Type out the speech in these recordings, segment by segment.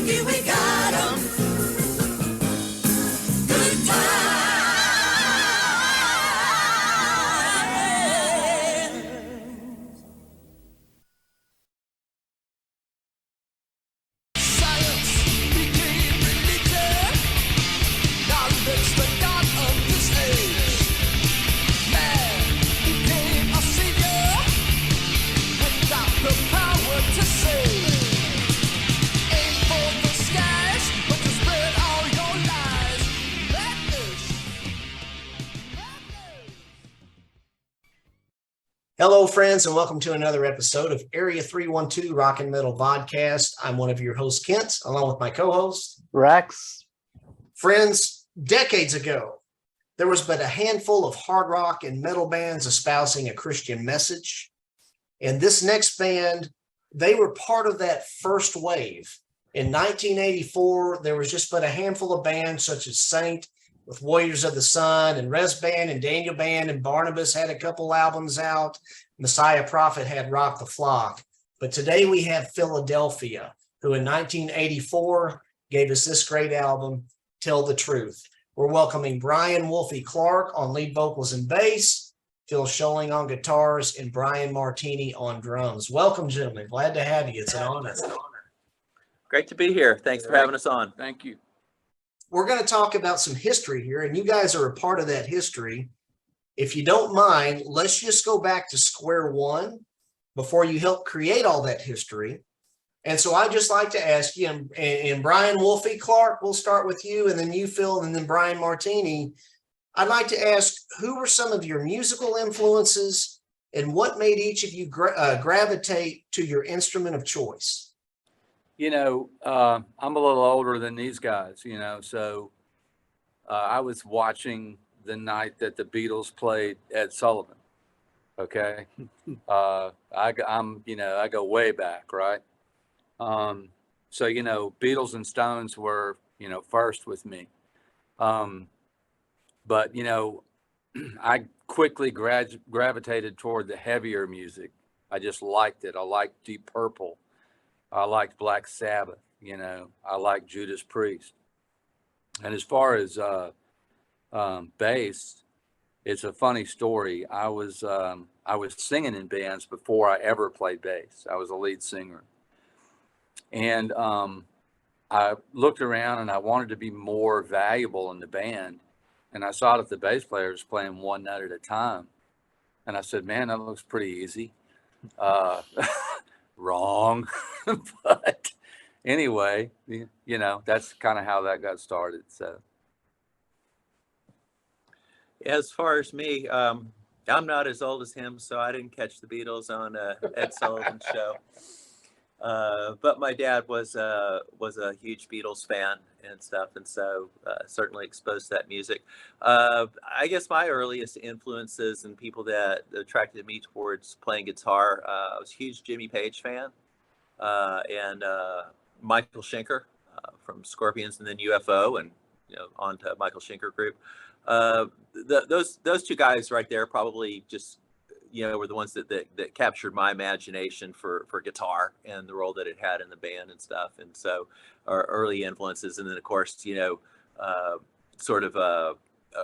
Wulfie, we got 'em. Good times. Science became religion. Knowledge, the god of this age. Man became a savior without the power to save. Aim for the skies, but to spread all your lies. Madness. Hello, friends, and welcome to another episode of Area 312 Rock and Metal Podcast. I'm one of your hosts, Kent, along with my co-host, Rex. Friends, decades ago, there was but a handful of hard rock and metal bands espousing a Christian message. And this next band, they were part of that first wave. In 1984, there was just but a handful of bands such as Saint with Warriors of the Sun, and Res Band and Daniel Band and Barnabas had a couple albums out. Messiah Prophet had Rock the Flock. But today we have Philadelphia, who in 1984 gave us this great album, Tell the Truth. We're welcoming Brian Wulfie Clark on lead vocals and bass, Phil Scholling on guitars, and Brian Martini on drums. Welcome, gentlemen. Glad to have you. It's an honor. Great to be here. Thanks for having us on. Thank you. We're going to talk about some history here, and you guys are a part of that history. If you don't mind, let's just go back to square one before you helped create all that history. And so I'd just like to ask you, and Brian Wulfie Clark, we'll start with you, and then you, Phil, and then Brian Martini. I'd like to ask, who were some of your musical influences, and what made each of you gravitate to your instrument of choice? You know, I'm a little older than these guys, you know, so I was watching the night that the Beatles played Ed Sullivan. Okay. I'm, you know, I go way back, right? So, you know, Beatles and Stones were, you know, first with me. But, you know, I quickly gravitated toward the heavier music. I just liked it. I liked Deep Purple. I liked Black Sabbath, you know, I liked Judas Priest. And as far as bass, it's a funny story. I was singing in bands before I ever played bass. I was a lead singer. And I looked around and I wanted to be more valuable in the band. And I saw that the bass player was playing one note at a time. And I said, man, that looks pretty easy. Wrong. But anyway, you know, that's kind of how that got started. So As far as me, I'm not as old as him, so I didn't catch the Beatles on Ed Sullivan's show. But my dad was a huge Beatles fan and stuff, and so certainly exposed to that music. I guess my earliest influences and people that attracted me towards playing guitar, I was a huge Jimmy Page fan, and Michael Schenker from Scorpions, and then UFO, and you know, on to Michael Schenker Group. Those two guys right there probably just, you know, were the ones that captured my imagination for guitar and the role that it had in the band and stuff. And so our early influences, and then of course, you know, sort of a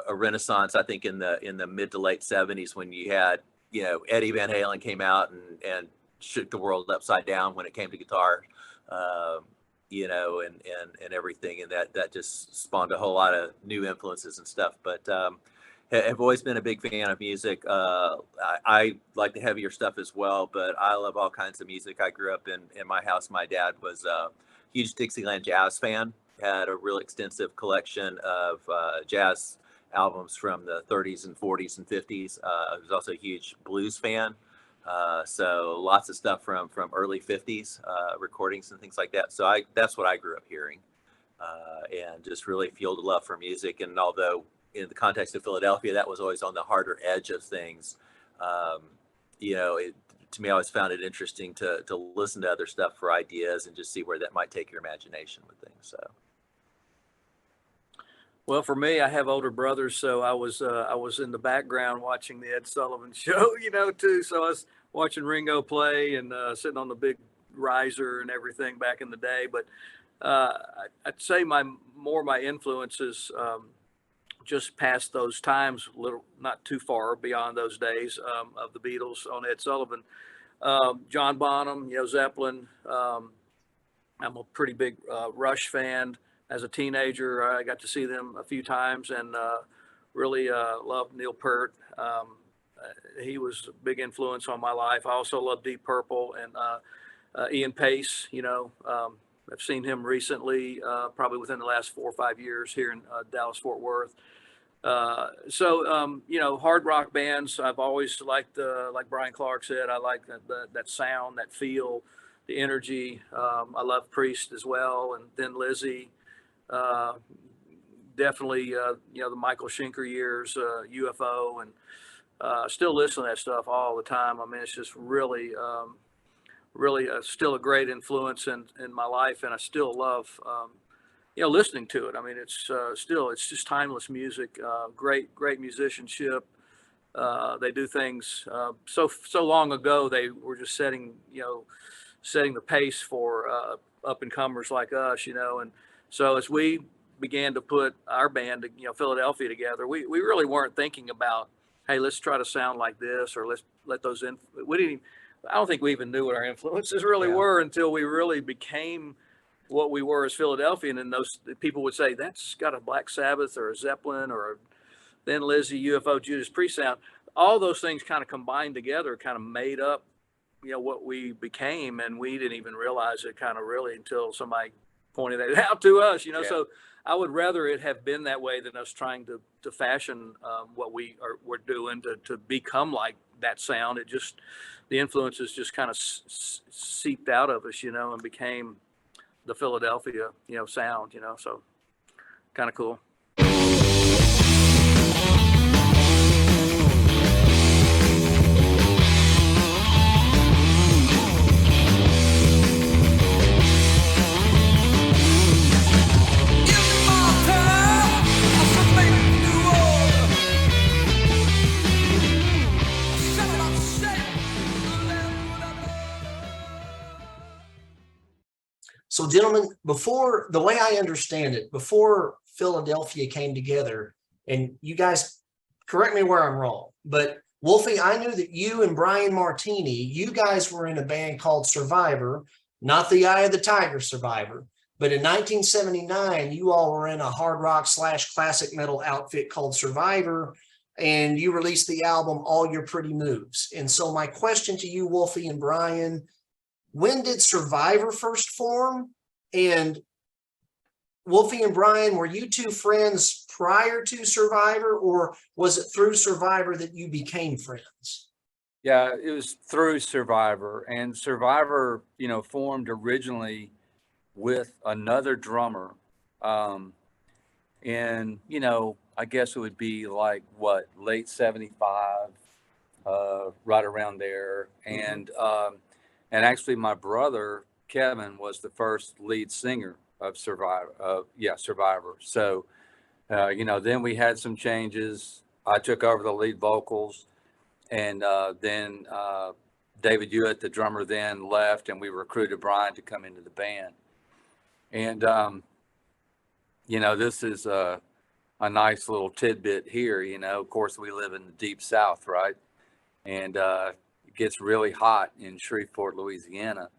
renaissance, I think in the mid to late 70s, when you had, you know, Eddie Van Halen came out and shook the world upside down when it came to guitar, you know, and everything. And that just spawned a whole lot of new influences and stuff. But I've always been a big fan of music. I like the heavier stuff as well, but I love all kinds of music. I grew up in my house. My dad was a huge Dixieland jazz fan, had a real extensive collection of jazz albums from the 30s and 40s and 50s. He was also a huge blues fan. So lots of stuff from early 50s recordings and things like that. So that's what I grew up hearing, and just really fueled a love for music. And although in the context of Philadelphia, that was always on the harder edge of things, you know, to me, I always found it interesting to listen to other stuff for ideas and just see where that might take your imagination with things. So. Well, for me, I have older brothers, so I was in the background watching the Ed Sullivan show, you know, too. So I was watching Ringo play and sitting on the big riser and everything back in the day. But I'd say my influences just past those times, little not too far beyond those days of the Beatles on Ed Sullivan, John Bonham, Zeppelin. I'm a pretty big Rush fan. As a teenager, I got to see them a few times and really loved Neil Peart. He was a big influence on my life. I also love Deep Purple and Ian Pace. I've seen him recently, probably within the last 4 or 5 years here in Dallas, Fort Worth. Hard rock bands, I've always liked, like Brian Clark said, I like that sound, that feel, the energy. I love Priest as well, and Thin Lizzy. Definitely, the Michael Schenker years, UFO, and still listen to that stuff all the time. I mean, it's just really, still a great influence in my life, and I still love, listening to it. I mean, it's just timeless music, great musicianship. They do things so long ago. They were just setting the pace for up and comers like us, and so as we began to put our band, Philadelphia, together, we really weren't thinking about, hey, let's try to sound like this, or let's let those in. We didn't. I don't think we even knew what our influences really were until we really became what we were as Philadelphia. And then those people would say, that's got a Black Sabbath or a Zeppelin or a Thin Lizzy, UFO, Judas Priest sound. All those things kind of combined together, kind of made up, what we became. And we didn't even realize it kind of really until somebody pointed it out to us, So I would rather it have been that way than us trying to fashion what we're doing to become like that sound. It just, the influences just kind of seeped out of us, and became the Philadelphia, sound, so kind of cool. So, gentlemen, before, the way I understand it, before Philadelphia came together, and you guys correct me where I'm wrong, but Wulfie, I knew that you and Brian Martini, you guys were in a band called Survivor, not the Eye of the Tiger Survivor, but in 1979, you all were in a hard rock / classic metal outfit called Survivor, and you released the album All Your Pretty Moves. And so my question to you, Wulfie and Brian, when did Survivor first form? And Wulfie and Brian, were you two friends prior to Survivor, or was it through Survivor that you became friends? Yeah, it was through Survivor, and Survivor, formed originally with another drummer. And, I guess it would be like late 75, right around there. And actually my brother, Kevin, was the first lead singer of Survivor. Survivor. So, then we had some changes. I took over the lead vocals, and then David Hewitt, the drummer, then left, and we recruited Brian to come into the band. And, this is a nice little tidbit here. Of course, we live in the deep South, right? And it gets really hot in Shreveport, Louisiana.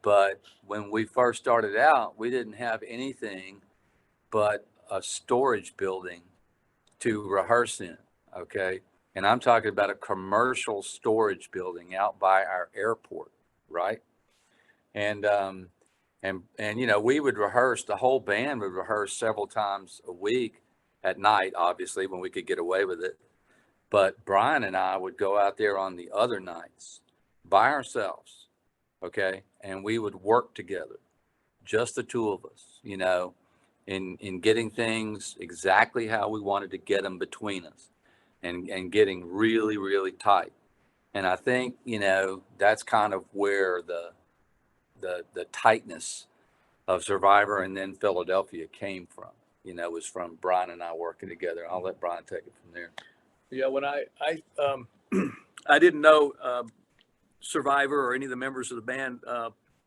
But when we first started out, we didn't have anything but a storage building to rehearse in, okay? And I'm talking about a commercial storage building out by our airport, right? And we would rehearse, the whole band would rehearse several times a week at night, obviously, when we could get away with it. But Brian and I would go out there on the other nights by ourselves, okay? And we would work together, just the two of us, in getting things exactly how we wanted to get them between us, and getting really, really tight. And I think, that's kind of where the tightness of Survivor and then Philadelphia came from, was from Brian and I working together. I'll let Brian take it from there. Yeah, when I I didn't know Survivor or any of the members of the band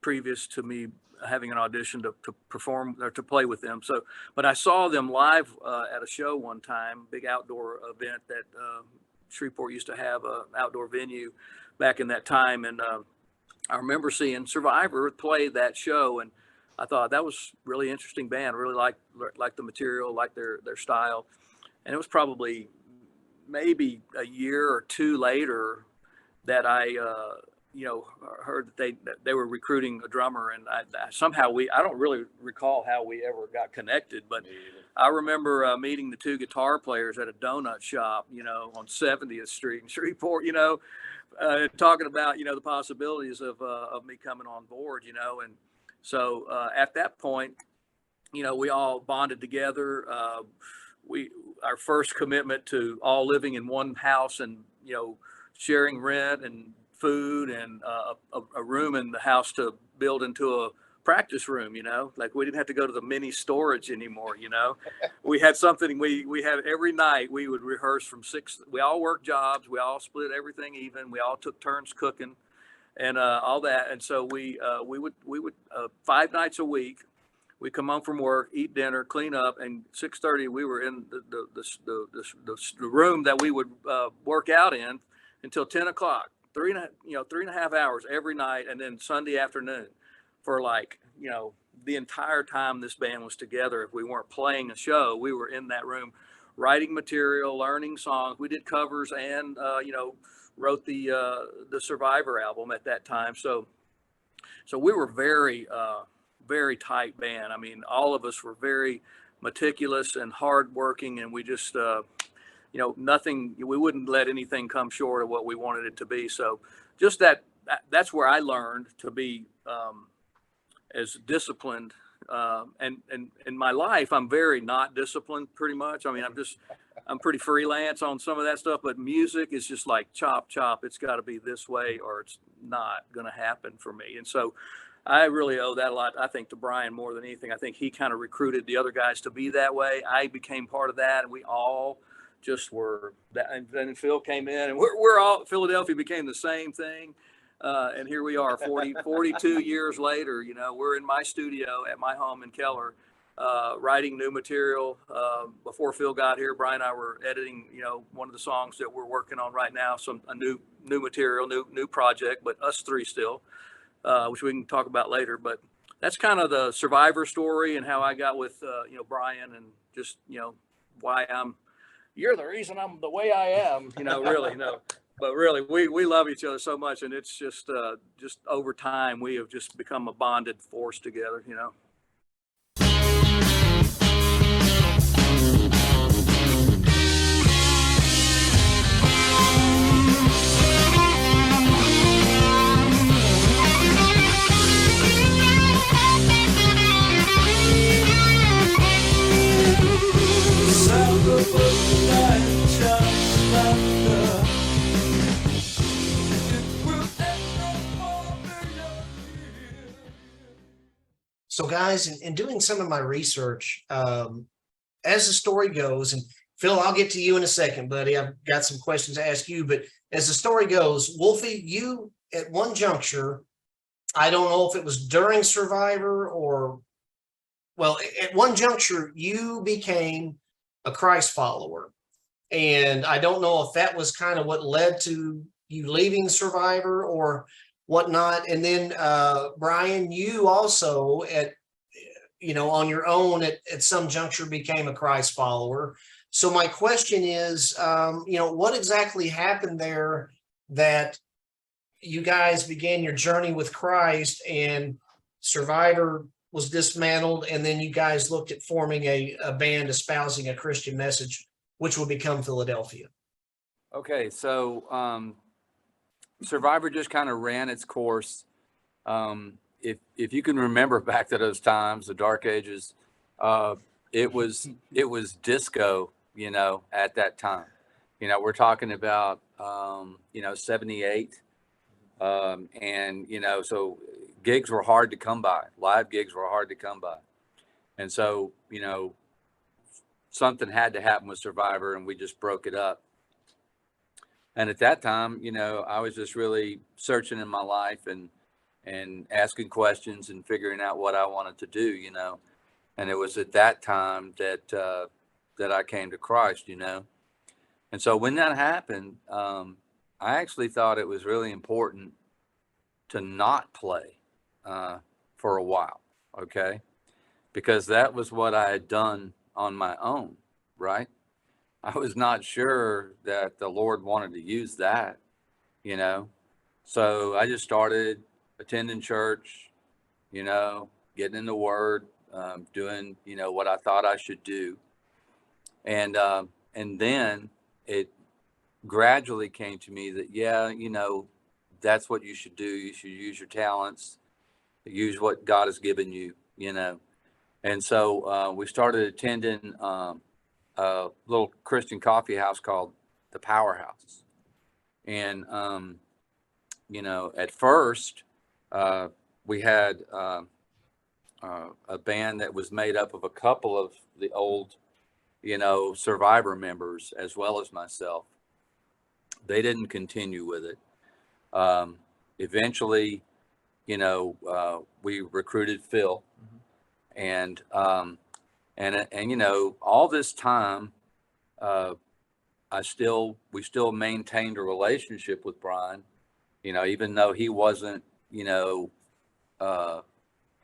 previous to me having an audition to perform or to play with them. So, but I saw them live at a show one time, big outdoor event that Shreveport used to have, a outdoor venue back in that time. And I remember seeing Survivor play that show, and I thought that was really interesting band. Really liked the material, liked their style. And it was probably maybe a year or two later that I heard that they were recruiting a drummer, and I don't really recall how we ever got connected, but I remember meeting the two guitar players at a donut shop, on 70th Street in Shreveport, talking about, the possibilities of me coming on board, and so at that point, we all bonded together. Our first commitment to all living in one house and, sharing rent and food and a room in the house to build into a practice room, like we didn't have to go to the mini storage anymore. We had something we had every night. We would rehearse from 6. We all worked jobs. We all split everything even. We all took turns cooking and all that. And so we would 5 nights a week. We come home from work, eat dinner, clean up, and 6:30 we were in the room that we would work out in until 10 o'clock. 3.5 hours every night, and then Sunday afternoon for the entire time this band was together. If we weren't playing a show, we were in that room writing material, learning songs. We did covers and wrote the Survivor album at that time. So we were very very tight band. I mean, all of us were very meticulous and hardworking, and we just we wouldn't let anything come short of what we wanted it to be. So just that's where I learned to be as disciplined. And in my life, I'm very not disciplined pretty much. I mean, I'm pretty freelance on some of that stuff, but music is just like chop. It's got to be this way or it's not going to happen for me. And so I really owe that a lot, I think, to Brian more than anything. I think he kind of recruited the other guys to be that way. I became part of that, and we all just were that. And then Phil came in, and we're all, Philadelphia became the same thing. And here we are 42 years later, we're in my studio at my home in Keller, writing new material. Before Phil got here, Brian and I were editing, one of the songs that we're working on right now, a new material, new project, but us three still, which we can talk about later. But that's kind of the Survivor story and how I got with, Brian, and just, why you're the reason I'm the way I am, really, no. But really, we love each other so much, and it's just over time we have just become a bonded force together, So guys, in doing some of my research, as the story goes, and Phil, I'll get to you in a second, buddy. I've got some questions to ask you, but as the story goes, Wulfie, you at one juncture, I don't know if it was during Survivor or, well, at one juncture, you became a Christ follower. And I don't know if that was kind of what led to you leaving Survivor or whatnot. And then Brian, you also on your own at some juncture became a Christ follower. So my question is, what exactly happened there that you guys began your journey with Christ and Survivor was dismantled, and then you guys looked at forming a band espousing a Christian message, which would become Philadelphia? Okay, so Survivor just kind of ran its course. If you can remember back to those times, the dark ages, it was disco, at that time. We're talking about 78, and so gigs were hard to come by. Live gigs were hard to come by, and so something had to happen with Survivor, and we just broke it up. And at that time, I was just really searching in my life, and and asking questions and figuring out what I wanted to do, you know. And it was at that time that that I came to Christ, you know. And so when that happened, I actually thought it was really important to not play for a while, okay? Because that was what I had done on my own, right? I was not sure that the Lord wanted to use that, you know. So I just started attending church, you know, getting in the Word, doing, you know, what I thought I should do. And then it gradually came to me that, yeah, you know, that's what you should do. You should use your talents, use what God has given you, you know. And so we started attending a little Christian coffee house called the Powerhouse. And, you know, at first we had a band that was made up of a couple of the old, you know, Survivor members as well as myself. They didn't continue with it. Eventually, you know, we recruited Phil, and you know, all this time, we still maintained a relationship with Brian, you know, even though he wasn't, you know,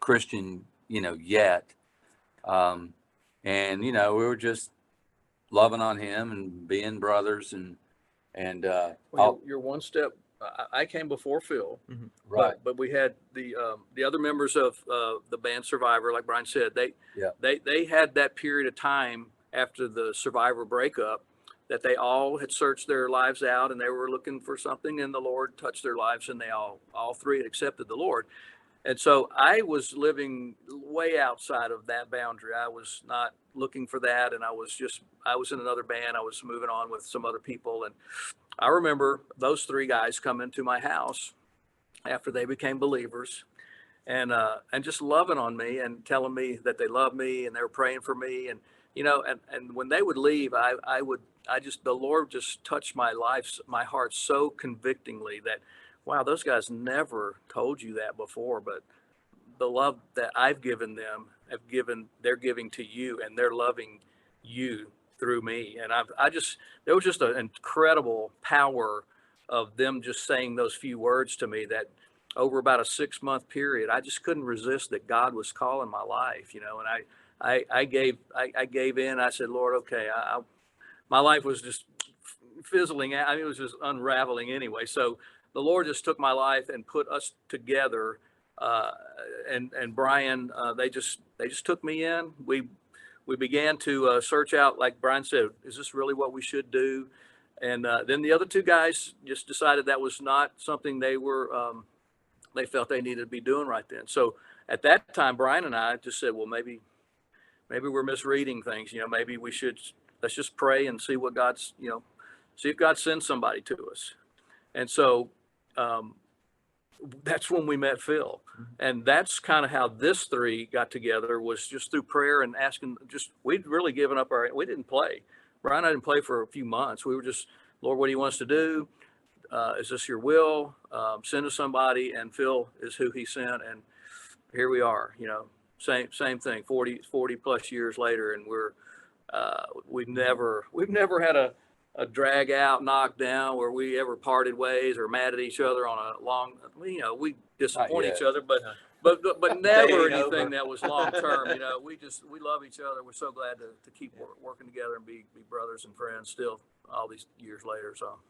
Christian, you know, yet. And, you know, we were just loving on him and being brothers and Well, you're one step. I came before Phil, right. but we had the other members of the band Survivor, like Brian said, they had that period of time after the Survivor breakup that they all had searched their lives out and they were looking for something, and the Lord touched their lives, and they all three had accepted the Lord. And so I was living way outside of that boundary. I was not looking for that. And I was in another band. I was moving on with some other people. And I remember those three guys coming to my house after they became believers and just loving on me and telling me that they loved me and they were praying for me. And, you know, and when they would leave, the Lord just touched my heart so convictingly that, wow, those guys never told you that before, but the love that I've given them, they're giving to you, and they're loving you through me. And there was just an incredible power of them just saying those few words to me that over about a 6-month period, I just couldn't resist that God was calling my life, you know, and I gave in. I said, Lord, okay, my life was just fizzling out. I mean, it was just unraveling anyway. So the Lord just took my life and put us together. And Brian, they just took me in. We began to search out, like Brian said, is this really what we should do? And then the other two guys just decided that was not something they felt they needed to be doing right then. So at that time, Brian and I just said, well, maybe we're misreading things. You know, maybe let's just pray and see what see if God sends somebody to us. And so that's when we met Phil. And that's kind of how this three got together, was just through prayer and asking. We'd really given up we didn't play. Brian and I didn't play for a few months. We were just, Lord, what do you want us to do? Is this your will? Send us somebody. And Phil is who he sent. And here we are, you know, same thing, 40 plus years later. And we've never had a drag out, knock down where we ever parted ways or mad at each other on a long, you know, we disappoint each other, but never anything that was long term. You know, we love each other. We're so glad to keep working together and be brothers and friends still all these years later. So.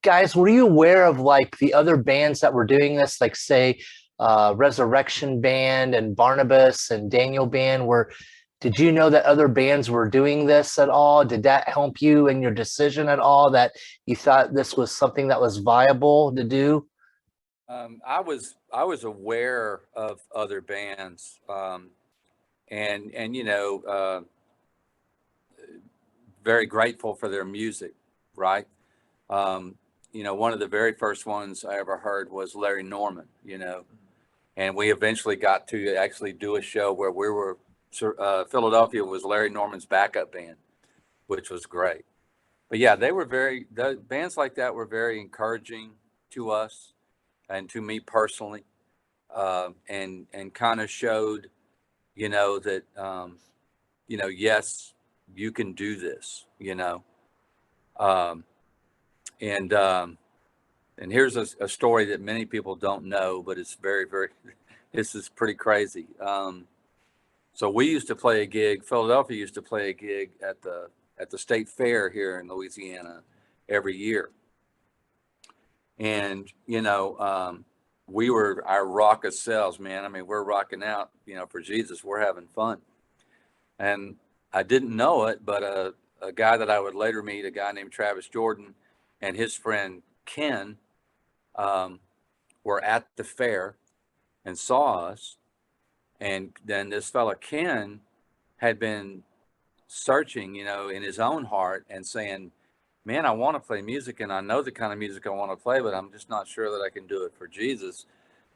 Guys, were you aware of like the other bands that were doing this, like say Resurrection Band and Barnabas and Daniel Band? Did you know that other bands were doing this at all? Did that help you in your decision at all, that you thought this was something that was viable to do? I was aware of other bands, and very grateful for their music, right? One of the very first ones I ever heard was Larry Norman, and we eventually got to actually do a show where we were, Philadelphia was Larry Norman's backup band, which was great. But yeah, the bands like that were very encouraging to us and to me personally, and kind of showed, that, yes, you can do this, and here's a story that many people don't know, but it's very, very, this is pretty crazy. So we used to play a gig, Philadelphia used to play a gig at the state fair here in Louisiana every year. And, we were our raucous selves, man. I mean, we're rocking out, for Jesus, we're having fun. And I didn't know it, but a guy that I would later meet, a guy named Travis Jordan, and his friend Ken, were at the fair and saw us. And then this fella Ken had been searching, in his own heart and saying, man, I want to play music and I know the kind of music I want to play, but I'm just not sure that I can do it for Jesus.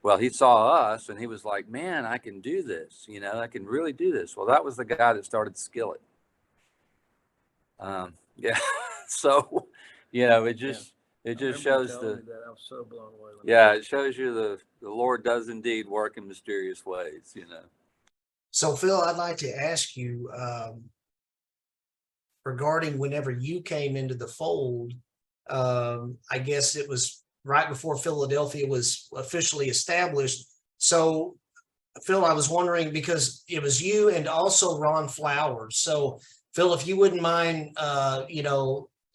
Well, he saw us and he was like, man, I can do this. I can really do this. Well, that was the guy that started Skillet. Yeah. So, it just shows I was so blown away. it shows you the Lord does indeed work in mysterious ways, So Phil, I'd like to ask you, regarding whenever you came into the fold, I guess it was right before Philadelphia was officially established. So Phil, I was wondering, because it was you and also Ron Flowers. So Phil, if you wouldn't mind,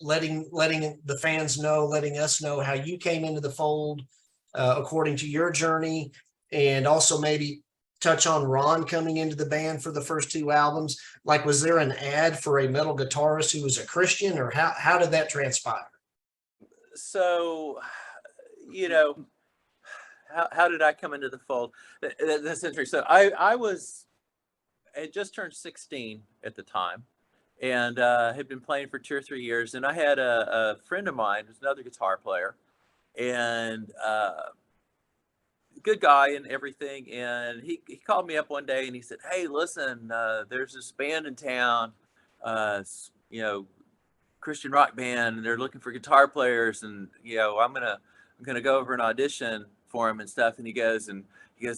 letting the fans know, letting us know how you came into the fold, according to your journey, and also maybe touch on Ron coming into the band for the first two albums. Like, was there an ad for a metal guitarist who was a Christian, or how did that transpire? So, how did I come into the fold? That's interesting. So I had just turned 16 at the time, and had been playing for 2 or 3 years. And I had a friend of mine who's another guitar player, and good guy and everything. And he called me up one day and he said, hey, listen, there's this band in town, Christian rock band, and they're looking for guitar players. And, I'm going to go over an audition for him and stuff. And he goes,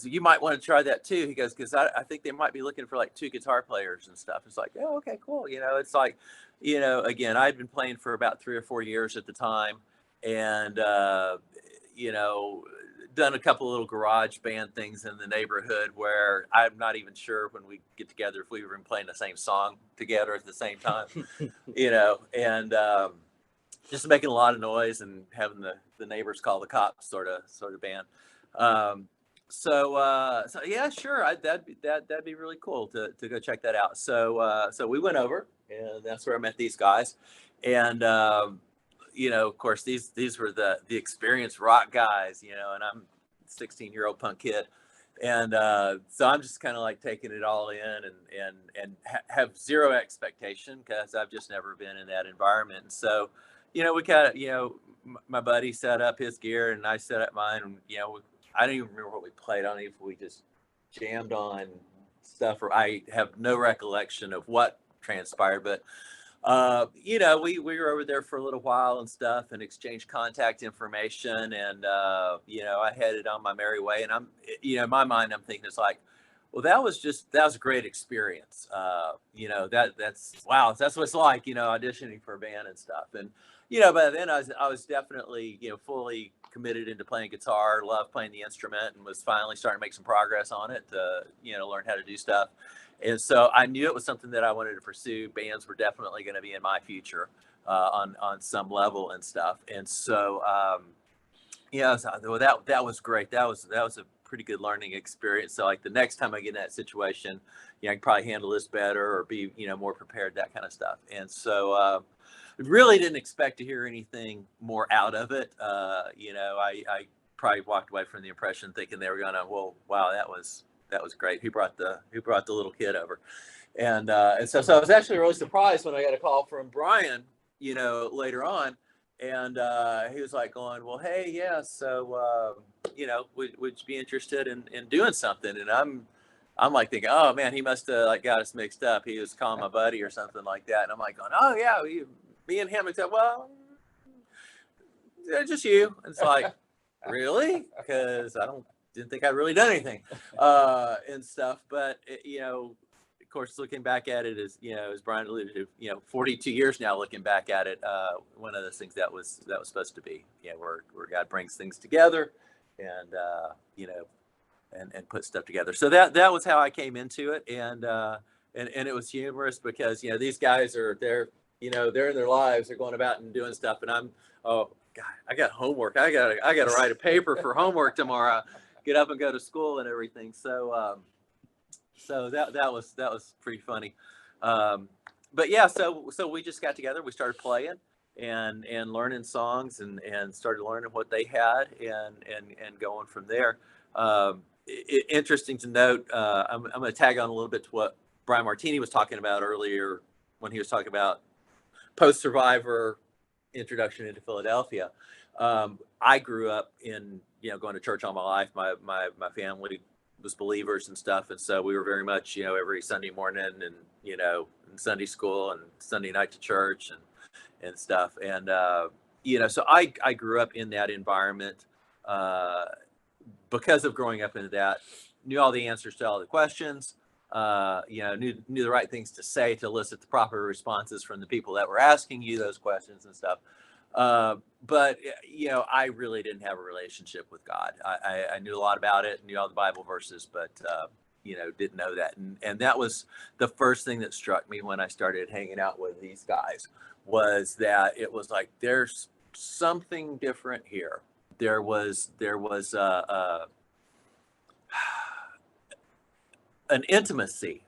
you might want to try that too. He goes, because I think they might be looking for like 2 guitar players and stuff. It's like, oh, okay, cool. It's like, again, I'd been playing for about 3 or 4 years at the time. And, done a couple of little garage band things in the neighborhood where I'm not even sure when we get together if we were even playing the same song together at the same time, and just making a lot of noise and having the neighbors call the cops sort of band. So yeah, sure, that'd be really cool to go check that out. So we went over, and that's where I met these guys, and of course, these were the experienced rock guys, and I'm a 16-year-old punk kid. And so I'm just kind of like taking it all in and have zero expectation, because I've just never been in that environment. And so, we kind of, my buddy set up his gear and I set up mine. And, I don't even remember what we played. I don't know if we just jammed on stuff, or I have no recollection of what transpired, but we were over there for a little while and stuff, and exchanged contact information, and I headed on my merry way. And I'm, in my mind, I'm thinking, it's like, well, that was a great experience. That's wow, that's what it's like, auditioning for a band and stuff. And by then I was definitely fully committed into playing guitar, loved playing the instrument, and was finally starting to make some progress on it to learn how to do stuff. And so I knew it was something that I wanted to pursue. Bands were definitely going to be in my future on some level and stuff. And so, so that was great. That was a pretty good learning experience. So like the next time I get in that situation, I can probably handle this better, or be, more prepared, that kind of stuff. And so, really didn't expect to hear anything more out of it. I probably walked away from the impression thinking they were gonna, well, wow, that was great. Who brought the little kid over? And so I was actually really surprised when I got a call from Brian, later on, and he was like going, well, hey, yeah, so would you be interested in doing something? And I'm like thinking, oh man, he must have like got us mixed up. He was calling my buddy or something like that. And I'm like going, oh yeah, me and him. And said, well, just you. And it's like, really? Because didn't think I'd really done anything and stuff. But of course, looking back at it, as Brian alluded to, 42 years now, looking back at it, one of those things that was supposed to be, where God brings things together, and and put stuff together. So that was how I came into it, and it was humorous because these guys they're in their lives, they're going about and doing stuff, and I'm, oh God, I got homework, I got to write a paper for homework tomorrow, get up and go to school and everything. So that was pretty funny. But yeah, so we just got together, we started playing and learning songs and started learning what they had and going from there. Interesting to note, I'm going to tag on a little bit to what Brian Martini was talking about earlier when he was talking about post-survivor introduction into Philadelphia. I grew up in, going to church all my life. My family was believers and stuff. And so we were very much, every Sunday morning and, in Sunday school and Sunday night to church and stuff. And, so I grew up in that environment, because of growing up into that, knew all the answers to all the questions, knew the right things to say to elicit the proper responses from the people that were asking you those questions and stuff. But I really didn't have a relationship with God. I knew a lot about it, knew all the Bible verses, but didn't know that. And that was the first thing that struck me when I started hanging out with these guys, was that it was like, there's something different here. There was an intimacy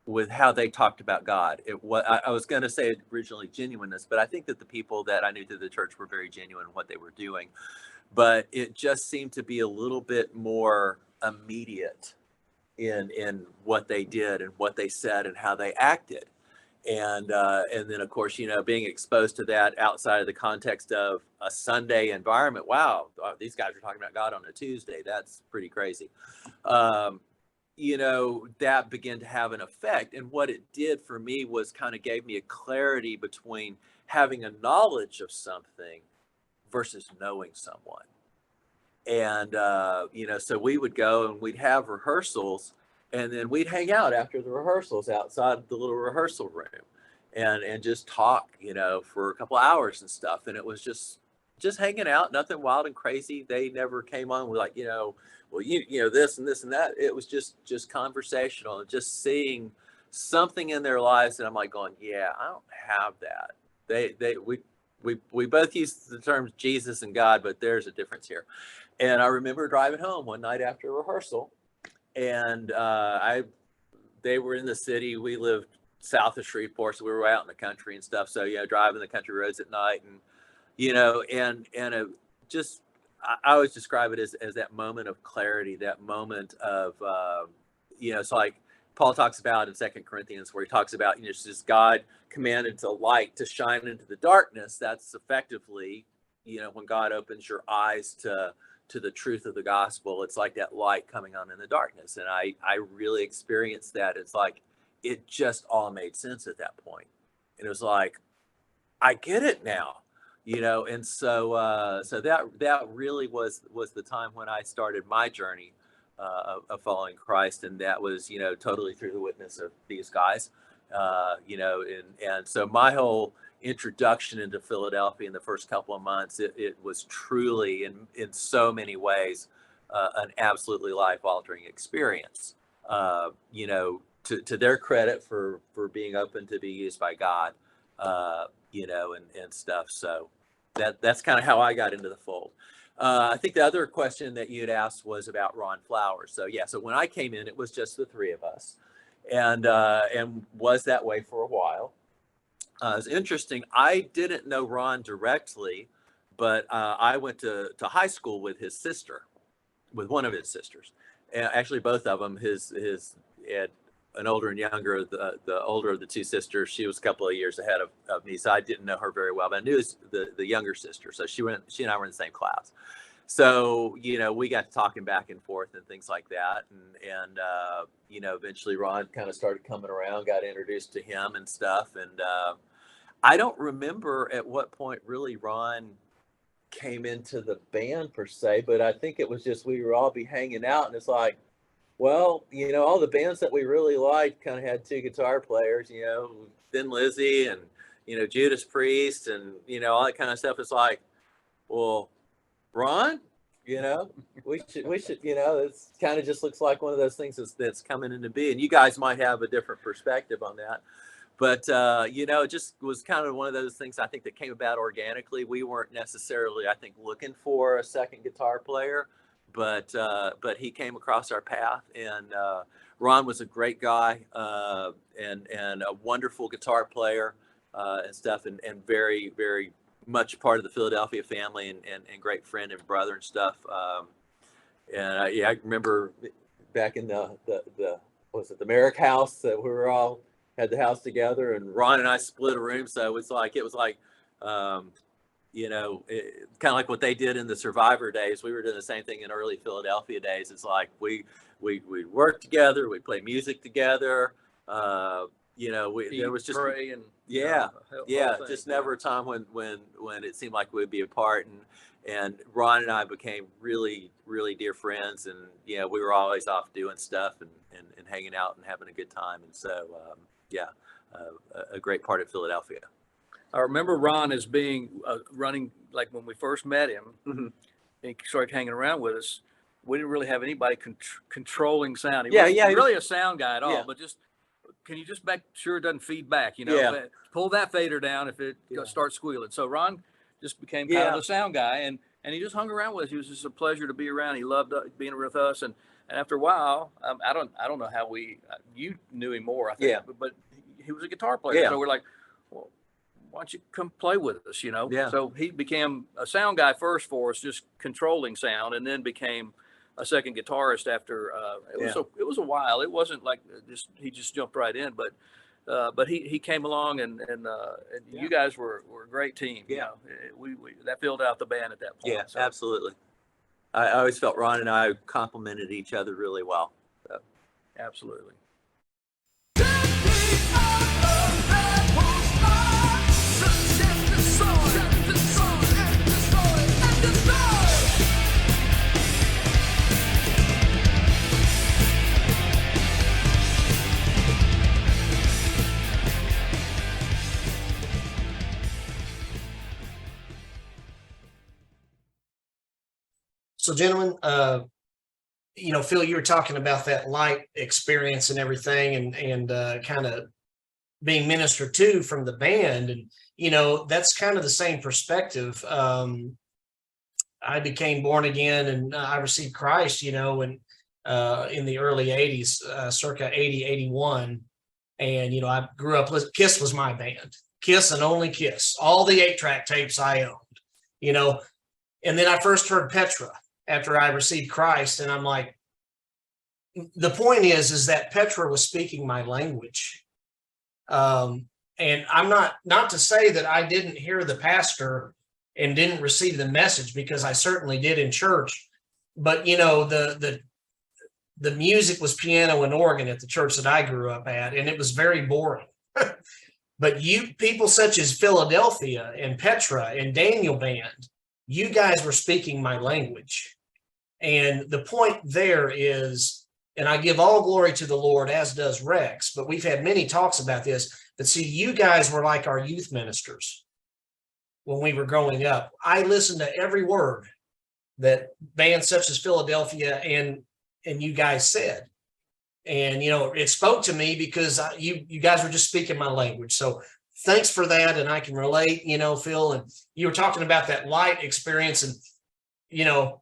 with how they talked about God. I was going to say originally genuineness, but I think that the people that I knew through the church were very genuine in what they were doing. But it just seemed to be a little bit more immediate in what they did and what they said and how they acted. And then, of course, being exposed to that outside of the context of a Sunday environment. Wow, these guys are talking about God on a Tuesday. That's pretty crazy. That began to have an effect. And what it did for me was kind of gave me a clarity between having a knowledge of something versus knowing someone. And, so we would go and we'd have rehearsals, and then we'd hang out after the rehearsals outside the little rehearsal room and just talk, for a couple of hours and stuff. And it was just hanging out, nothing wild and crazy. They never came on with like, well, this and this and that. It was just conversational, and just seeing something in their lives. And I'm like going, yeah, I don't have that. We both use the terms Jesus and God, but there's a difference here. And I remember driving home one night after rehearsal, and they were in the city. We lived south of Shreveport, so we were out in the country and stuff. So driving the country roads at night, and I always describe it as that moment of clarity, that moment of it's like Paul talks about in 2 Corinthians, where he talks about it's just God commanded the light to shine into the darkness. That's effectively when God opens your eyes to the truth of the gospel. It's like that light coming on in the darkness. And I really experienced that. It's like it just all made sense at that point. And it was like, I get it now, and so that really was the time when I started my journey of following Christ. And that was totally through the witness of these guys, and so my whole introduction into Philadelphia in the first couple of months, it was truly in so many ways an absolutely life-altering experience. To their credit for being open to be used by God, and stuff. So that's kind of how I got into the fold. I think the other question that you'd asked was about Ron Flowers. So yeah, so when I came in, it was just the three of us, and was that way for a while. It's interesting. I didn't know Ron directly, but I went to high school with his sister, with one of his sisters. Actually, both of them. His had an older and younger. The older of the two sisters, she was a couple of years ahead of me, so I didn't know her very well, but I knew the younger sister. So she and I were in the same class. So, you know, we got to talking back and forth and things like that. And you know, eventually Ron kind of started coming around, got introduced to him and stuff. And I don't remember at what point really Ron came into the band per se, but I think it was just, we were all be hanging out and it's like, well, you know, all the bands that we really liked kind of had two guitar players, you know, Thin Lizzy and, you know, Judas Priest and, you know, all that kind of stuff. It's like, well, Ron, you know, we should, you know, it's kind of just looks like one of those things that's coming into being. And you guys might have a different perspective on that. But, you know, it just was kind of one of those things I think that came about organically. We weren't necessarily, I think, looking for a second guitar player, but he came across our path. And Ron was a great guy and a wonderful guitar player and stuff, and very, very much part of the Philadelphia family and great friend and brother and stuff. And yeah, I remember back in the was it the Merrick house that we were all had the house together, and Ron and I split a room. So it was like, you know, kind of like what they did in the Survivor days. We were doing the same thing in early Philadelphia days. It's like we worked together, we played music together. You know, there was just pray and just never a time when it seemed like we'd be apart. And Ron and I became really, really dear friends. And you know, we were always off doing stuff and hanging out and having a good time. And so a great part of Philadelphia. I remember Ron as being running, like when we first met him, Mm-hmm. and he started hanging around with us. We didn't really have anybody controlling sound. He Yeah, wasn't yeah, he really a sound guy at all, Yeah. but just, can you just make sure it doesn't feed back, you know, Yeah. pull that fader down if it Yeah. starts squealing. So Ron just became kind of Yeah. the sound guy, and he just hung around with us. He was just a pleasure to be around. He loved being with us. And after a while, I don't know how you knew him more, I think, Yeah. but he was a guitar player. Yeah. So we're like, well, why don't you come play with us, you know? Yeah. So he became a sound guy first for us, just controlling sound, and then became a second guitarist after it was a while. It wasn't like he just jumped right in, but he came along and you guys were a great team. You know? We that filled out the band at that point. Yeah, so. absolutely. I always felt Ron and I complemented each other really well. So. Absolutely. So, gentlemen, you know, Phil, you were talking about that light experience and everything, and kind of being ministered to from the band, and you know, that's kind of the same perspective. I became born again, and I received Christ, you know, and in the early '80s, circa 80, 81, and you know, I grew up. Kiss was my band, Kiss and only Kiss. All the 8-track tapes I owned, you know, and then I first heard Petra after I received Christ. And I'm like, the point is that Petra was speaking my language. And I'm not to say that I didn't hear the pastor and didn't receive the message, because I certainly did in church. But, you know, the music was piano and organ at the church that I grew up at, and it was very boring. But you people such as Philadelphia and Petra and Daniel Band, you guys were speaking my language. And the point there is, and I give all glory to the Lord, as does Rex, but we've had many talks about this, but see, you guys were like our youth ministers when we were growing up. I listened to every word that bands such as Philadelphia and you guys said. And, you know, it spoke to me because you guys were just speaking my language. So thanks for that. And I can relate, you know, Phil, and you were talking about that light experience. And, you know,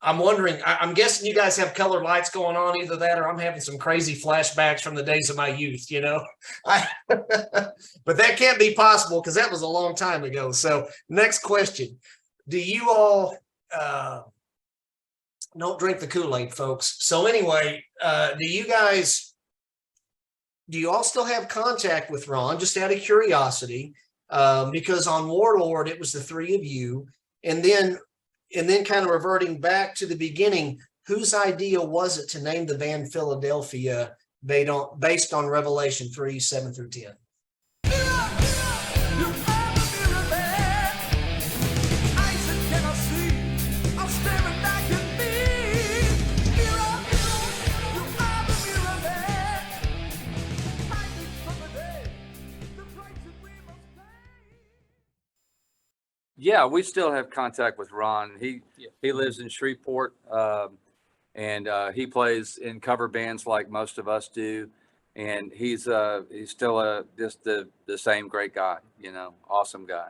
I'm wondering, I'm guessing you guys have colored lights going on, either that or I'm having some crazy flashbacks from the days of my youth, you know. But that can't be possible because that was a long time ago. So next question. do you all don't drink the Kool-Aid, folks? So anyway, do you all still have contact with Ron? Just out of curiosity, because on Warlord it was the three of you, and then kind of reverting back to the beginning, whose idea was it to name the band Philadelphia based on Revelation 3:7-10? Yeah, we still have contact with Ron. He lives in Shreveport, and he plays in cover bands like most of us do. And he's still just the same great guy, awesome guy.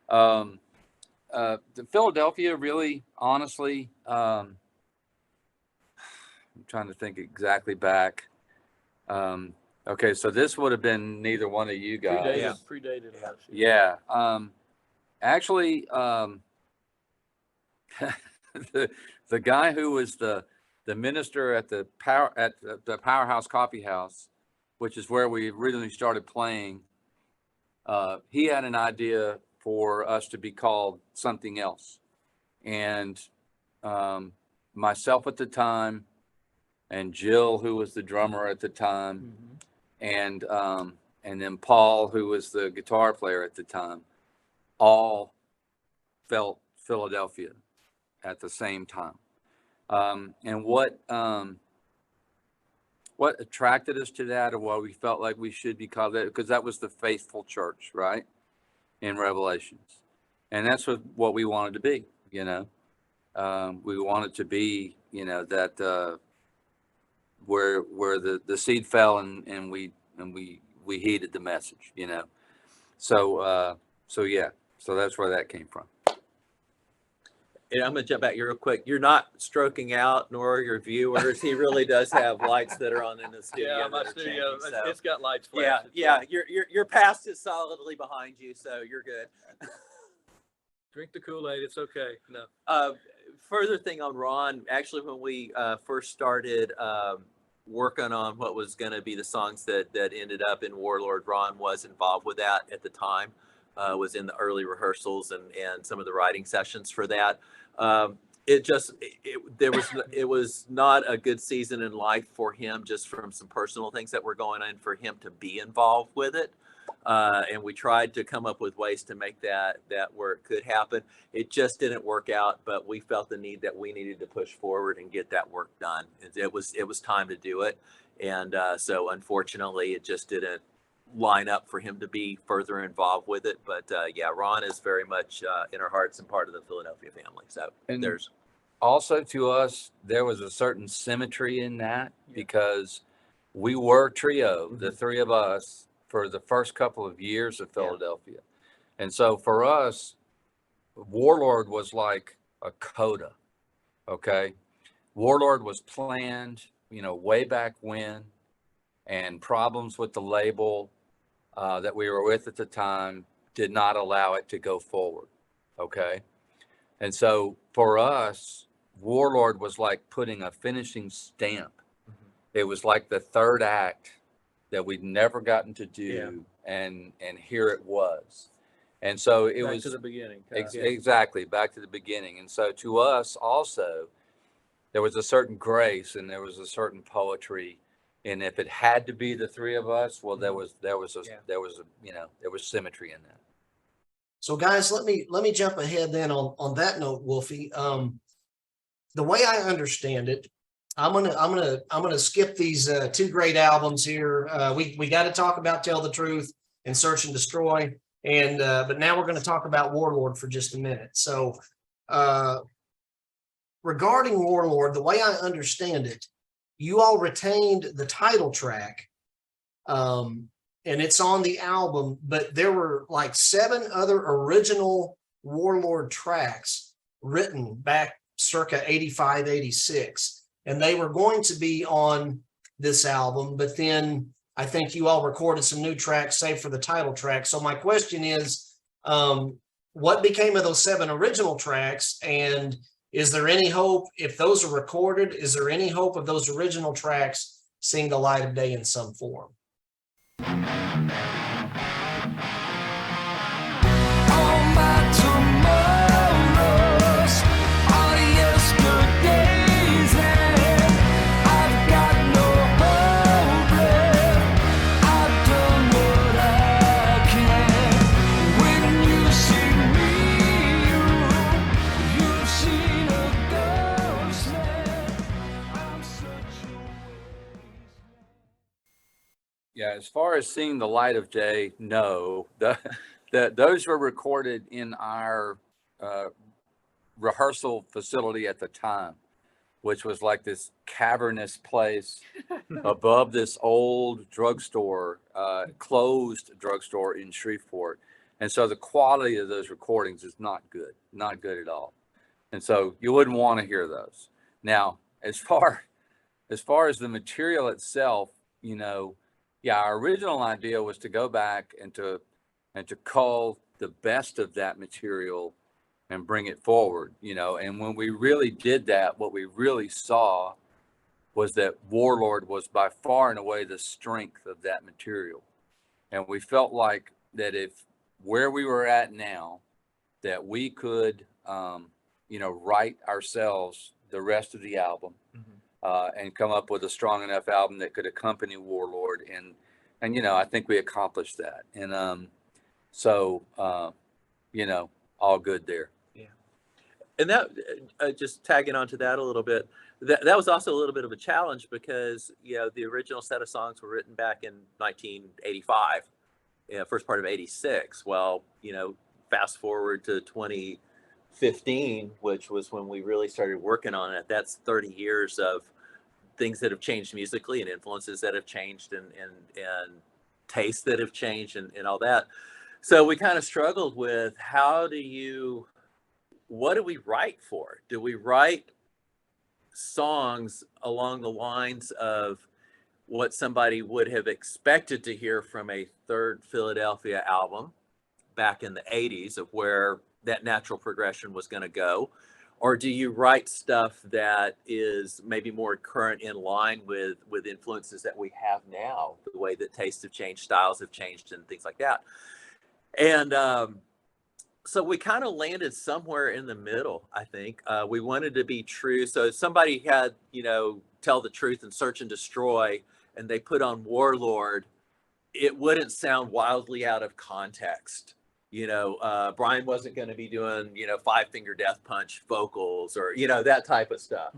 The Philadelphia, really, honestly, I'm trying to think exactly back. Okay, so this would have been neither one of you guys. Predated us. Yeah. Actually, the guy who was the minister at the Powerhouse Coffee House, which is where we originally started playing, he had an idea for us to be called something else, and myself at the time, and Jill, who was the drummer at the time, and then Paul, who was the guitar player at the time, all felt Philadelphia at the same time. And what attracted us to that, or what we felt like we should be called that, because that was the faithful church, right, in Revelations. And that's what we wanted to be, we wanted to be, that where the seed fell and we heeded the message, So yeah. So that's where that came from. And I'm going to jump back here real quick. You're not stroking out, nor your viewers. He really does have lights that are on in the studio. Yeah, my studio, it's got lights flashing. Yeah. Your past is solidly behind you, so you're good. Drink the Kool-Aid. It's okay. No. Further thing on Ron, actually, when we first started working on what was going to be the songs that ended up in Warlord, Ron was involved with that at the time. Was in the early rehearsals and some of the writing sessions for that. It was not a good season in life for him, just from some personal things that were going on, for him to be involved with it. And we tried to come up with ways to make that where it could happen. It just didn't work out, but we felt the need that we needed to push forward and get that work done. It was time to do it. And so unfortunately it just didn't line up for him to be further involved with it. But yeah, Ron is very much in our hearts and part of the Philadelphia family. So and there's also, to us, there was a certain symmetry in that, because we were trio, the three of us, for the first couple of years of Philadelphia. And so for us, Warlord was like a coda. Okay. Warlord was planned, way back when, and problems with the label that we were with at the time did not allow it to go forward. Okay. And so for us, Warlord was like putting a finishing stamp. It was like the third act that we'd never gotten to do. And here it was. And so it was to the beginning. Exactly. Back to the beginning. And so to us also, there was a certain grace and there was a certain poetry. And if it had to be the three of us, well, there was symmetry in that. So guys, let me jump ahead then on that note, Wulfie. The way I understand it, I'm gonna skip these two great albums here. We got to talk about Tell the Truth and Search and Destroy, and but now we're going to talk about Warlord for just a minute. So regarding Warlord, the way I understand it, you all retained the title track, and it's on the album, but there were like 7 other original Warlord tracks written back circa 85, 86. And they were going to be on this album, but then I think you all recorded some new tracks, save for the title track. So my question is, what became of those 7 original tracks? And is there any hope, if those are recorded, is there any hope of those original tracks seeing the light of day in some form? All my tomorrows are yesterdays, and I've got no hope left. I've done what I can. When you see me, you've seen a ghost man. I'm such a Yeah, as far as seeing the light of day, no. Those were recorded in our rehearsal facility at the time, which was like this cavernous place above this old drugstore, closed drugstore in Shreveport. And so the quality of those recordings is not good at all. And so you wouldn't want to hear those. Now, as far as the material itself, you know, yeah, our original idea was to go back and to cull the best of that material and bring it forward, you know. And when we really did that, what we really saw was that Warlord was by far and away the strength of that material. And we felt like that if where we were at now, that we could, you know, write ourselves the rest of the album, and come up with a strong enough album that could accompany Warlord. And, you know, I think we accomplished that. And, so, you know, all good there. Yeah. And that, just tagging onto that a little bit, that was also a little bit of a challenge because, you know, the original set of songs were written back in 1985, you know, first part of 86. Well, you know, fast forward to 2015, which was when we really started working on it. That's 30 years of things that have changed musically and influences that have changed and tastes that have changed and all that. So we kind of struggled with what do we write for? Do we write songs along the lines of what somebody would have expected to hear from a third Philadelphia album back in the 80s of where that natural progression was going to go? Or do you write stuff that is maybe more current in line with influences that we have now, the way that tastes have changed, styles have changed, and things like that? And so we kind of landed somewhere in the middle, I think. We wanted to be true. So if somebody had, you know, Tell the Truth and Search and Destroy, and they put on Warlord, it wouldn't sound wildly out of context. You know, Brian wasn't going to be doing, you know, Five Finger Death Punch vocals or, you know, that type of stuff.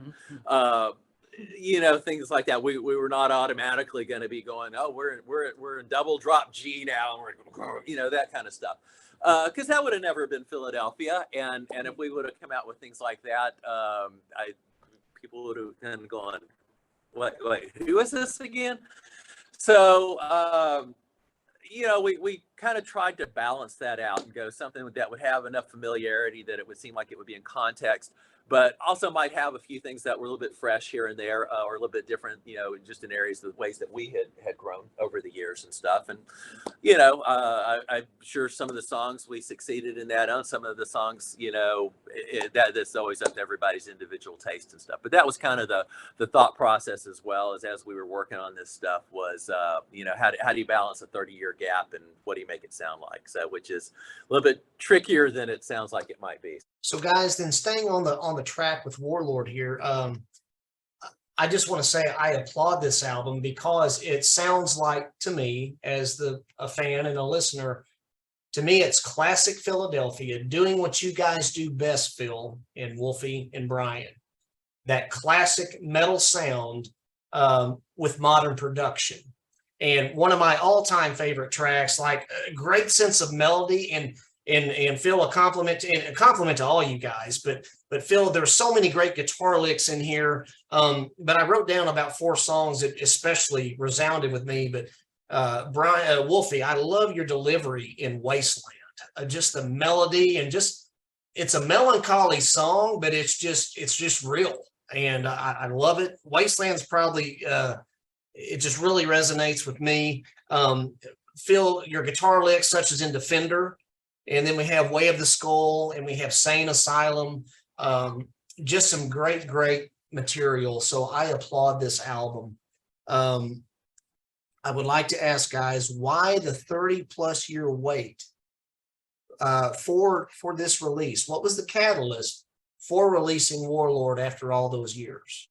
You know, things like that. We were not automatically going to be going, oh, we're in double drop G now, and we're, you know, that kind of stuff. Because that would have never been Philadelphia, and if we would have come out with things like that, people would have kind of gone, wait, who is this again? So, you know, we kind of tried to balance that out and go something that would have enough familiarity that it would seem like it would be in context, but also might have a few things that were a little bit fresh here and there, or a little bit different, you know, just in areas of the ways that we had grown over the years and stuff. And, you know, I'm sure some of the songs we succeeded in that. On some of the songs, you know, that's always up to everybody's individual taste and stuff. But that was kind of the thought process as well as we were working on this stuff was, you know, how do you balance a 30-year gap and what do you make it sound like? So, which is a little bit trickier than it sounds like it might be. So guys, then staying on the track with Warlord here, I just want to say I applaud this album because it sounds like to me, as a fan and a listener, to me it's classic Philadelphia doing what you guys do best, Phil and Wulfie and Brian. That classic metal sound with modern production. And one of my all-time favorite tracks, like a great sense of melody and Phil, a compliment to all you guys, but Phil, there's so many great guitar licks in here. But I wrote down about 4 songs that especially resounded with me. But Brian, Wulfie, I love your delivery in Wasteland. Just the melody and it's a melancholy song, but it's just real, and I love it. Wasteland's probably it just really resonates with me. Phil, your guitar licks, such as in Defender, And then we have Way of the Skull, and we have Sane Asylum. Just some great, great material. So I applaud this album. I would like to ask guys, why the 30+ year wait for this release? What was the catalyst for releasing Warlord after all those years?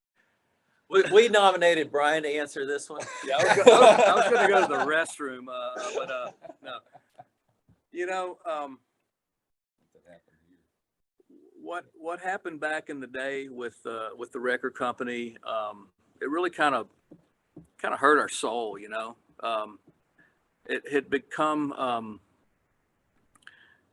We nominated Brian to answer this one. Yeah, I was going to go to the restroom, but no. You know, what happened back in the day with the record company? It really kind of hurt our soul. You know, it had become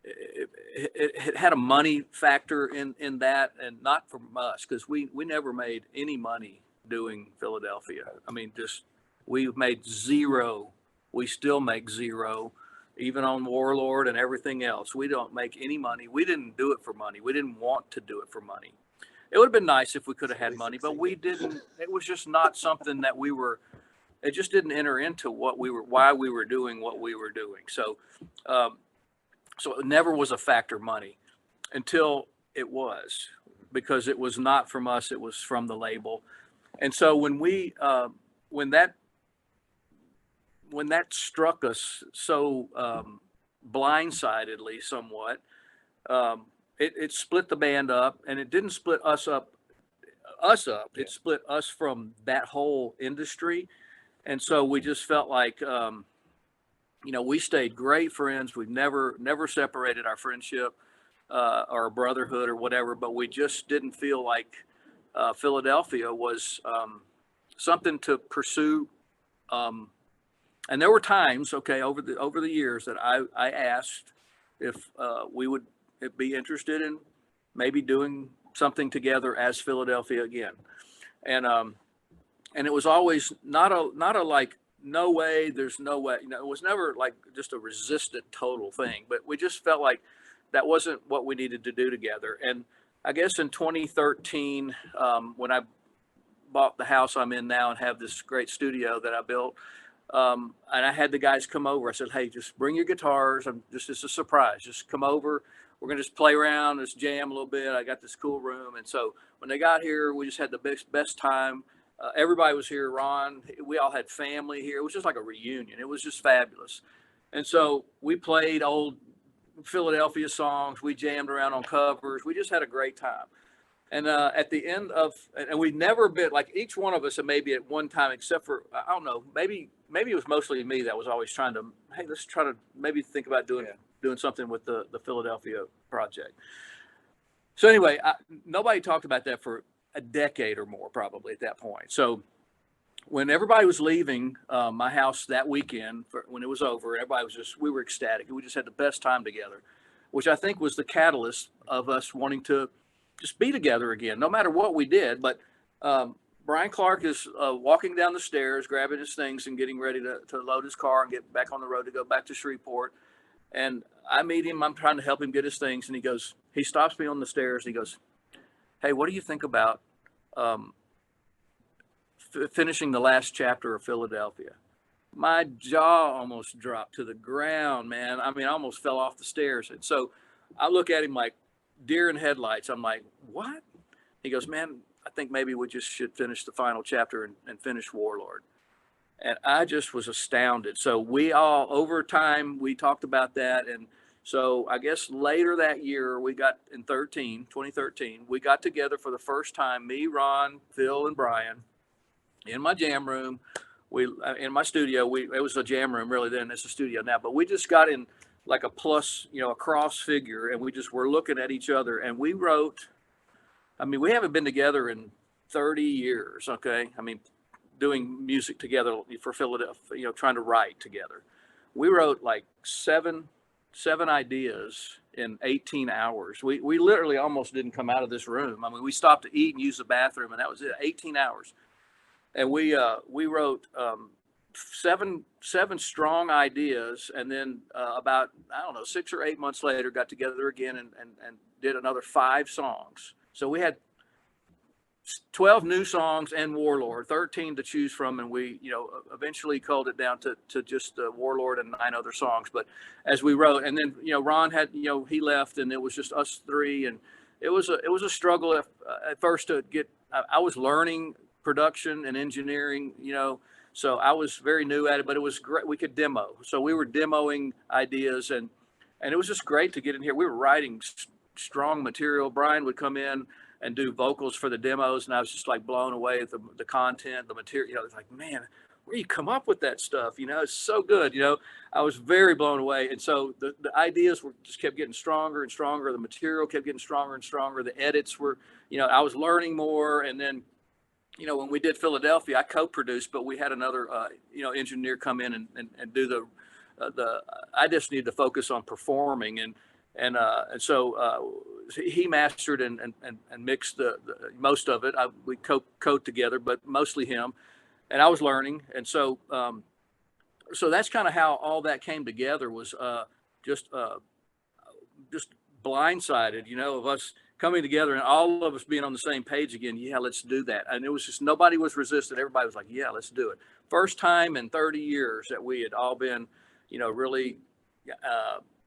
it had a money factor in that, and not from us, because we never made any money doing Philadelphia. I mean, just we've made zero. We still make zero, even on Warlord and everything else. We don't make any money. We didn't do it for money. We didn't want to do it for money. It would have been nice if we could have had money, but we didn't. It was just not something that we were. It just didn't enter into what we were, why we were doing what we were doing. So, so it never was a factor, money, until it was, because it was not from us. It was from the label. And so when we, when that struck us so blindsidedly somewhat, it split the band up, and it didn't split us up. It split us from that whole industry. And so we just felt like, you know, we stayed great friends. We've never separated our friendship or brotherhood or whatever, but we just didn't feel like Philadelphia was something to pursue. And there were times, okay, over the years that I asked if we would be interested in maybe doing something together as Philadelphia again. And it was always not a like, no way, there's no way. You know, it was never like just a resistant total thing, but we just felt like that wasn't what we needed to do together. And I guess in 2013, when I bought the house I'm in now and have this great studio that I built, and I had the guys come over, I said, hey, just bring your guitars. It's a surprise. Just come over. We're going to just play around, just jam a little bit. I got this cool room. And so when they got here, we just had the best time. Everybody was here. Ron, we all had family here. It was just like a reunion. It was just fabulous. And so we played old Philadelphia songs. We jammed around on covers. We just had a great time. And at the end of, and we never been like, each one of us, and maybe at one time, except for, I don't know, maybe it was mostly me that was always trying to, hey, let's try to maybe think about doing something with the Philadelphia project. So anyway, nobody talked about that for a decade or more, probably at that point. So when everybody was leaving my house that weekend, when it was over, everybody was just, we were ecstatic. We just had the best time together, which I think was the catalyst of us wanting to just be together again, no matter what we did. But Brian Clark is walking down the stairs, grabbing his things and getting ready to load his car and get back on the road to go back to Shreveport. And I meet him. I'm trying to help him get his things. And he stops me on the stairs. And he goes, hey, what do you think about finishing the last chapter of Philadelphia? My jaw almost dropped to the ground, man. I mean, I almost fell off the stairs. And so I look at him like deer in headlights. I'm like, what? He goes, man, I think maybe we just should finish the final chapter and finish Warlord. And I just was astounded. So we all, over time, we talked about that. And so I guess later that year, we got in 2013, we got together for the first time, me, Ron, Phil, and Brian, in my jam room. In my studio, it was a jam room really then, it's a studio now, but we just got in like a plus, a cross figure, and we just were looking at each other, and we wrote, I mean, we haven't been together in 30 years, okay? I mean, doing music together for Philadelphia, trying to write together. We wrote like seven ideas in 18 hours. We literally almost didn't come out of this room. I mean, we stopped to eat and use the bathroom, and that was it, 18 hours. And we wrote seven strong ideas, and then about, I don't know, 6 or 8 months later, got together again and did another 5 songs. So we had 12 new songs and Warlord, 13 to choose from, and we, eventually culled it down to just Warlord and 9 other songs. But as we wrote, and then Ron had, he left, and it was just us three, and it was a struggle at first to get. I was learning production and engineering, so I was very new at it, but it was great. We could demo, so we were demoing ideas, and it was just great to get in here. We were writing strong material. Brian would come in and do vocals for the demos, and I was just like blown away at the content, the material. It's like, man, where do you come up with that stuff? It's so good. I was very blown away, and so the ideas were just kept getting stronger and stronger. The material kept getting stronger and stronger. The edits were, I was learning more, and then, when we did Philadelphia, I co-produced, but we had another, engineer come in and do the. I just needed to focus on performing, and so he mastered and mixed the most of it. We co-code together, but mostly him, and I was learning. And so that's kind of how all that came together, was just blindsided, of us coming together and all of us being on the same page again. Yeah, let's do that. And it was just, nobody was resistant. Everybody was like, yeah, let's do it. First time in 30 years that we had all been, really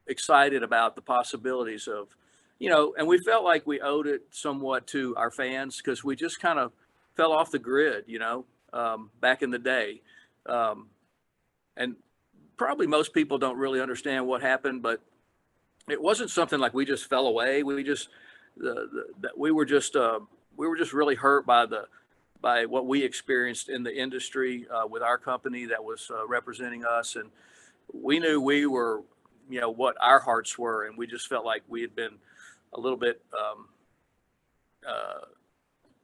excited about the possibilities of, and we felt like we owed it somewhat to our fans, because we just kind of fell off the grid, back in the day. And probably most people don't really understand what happened, but it wasn't something like we just fell away. We just, we were just really hurt by what we experienced in the industry with our company that was representing us. And we knew we were, what our hearts were. And we just felt like we had been a little bit,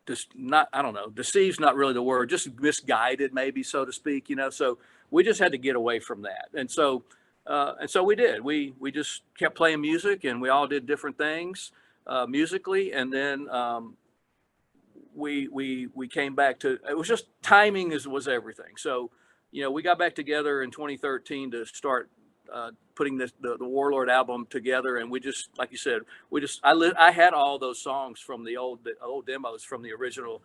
just not, I don't know, deceived's not really the word, just misguided maybe, so to speak, so we just had to get away from that. And so we did, we just kept playing music, and we all did different things musically. And then we came back to, it was just timing was everything. So, we got back together in 2013 to start putting the Warlord album together. And we just, like you said, I had all those songs from the old demos from the original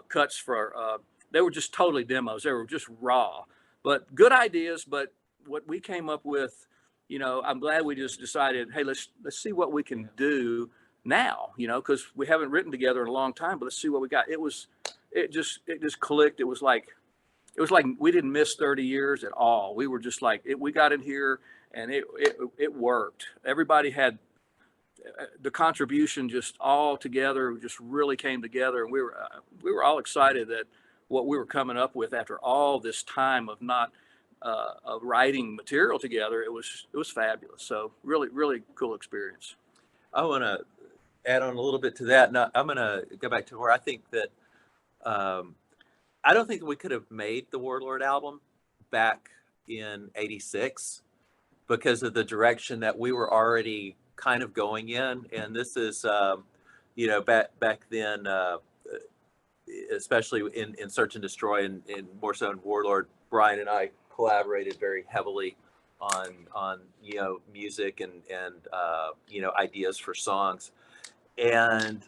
cuts for, they were just totally demos. They were just raw, but good ideas. But what we came up with, I'm glad we just decided, hey, let's see what we can do now, because we haven't written together in a long time, but let's see what we got. It just clicked. It was like we didn't miss 30 years at all. We were just like, we got in here and it worked. Everybody had the contribution just all together, just really came together. And we were all excited that what we were coming up with after all this time of not of writing material together. It was fabulous. So really, really cool experience. I want to add on a little bit to that. Now, I'm going to go back to where I think that I don't think we could have made the Warlord album back in '86 because of the direction that we were already kind of going in. And this is, back then, especially in Search and Destroy, and more so in Warlord, Brian and I collaborated very heavily on music and ideas for songs. And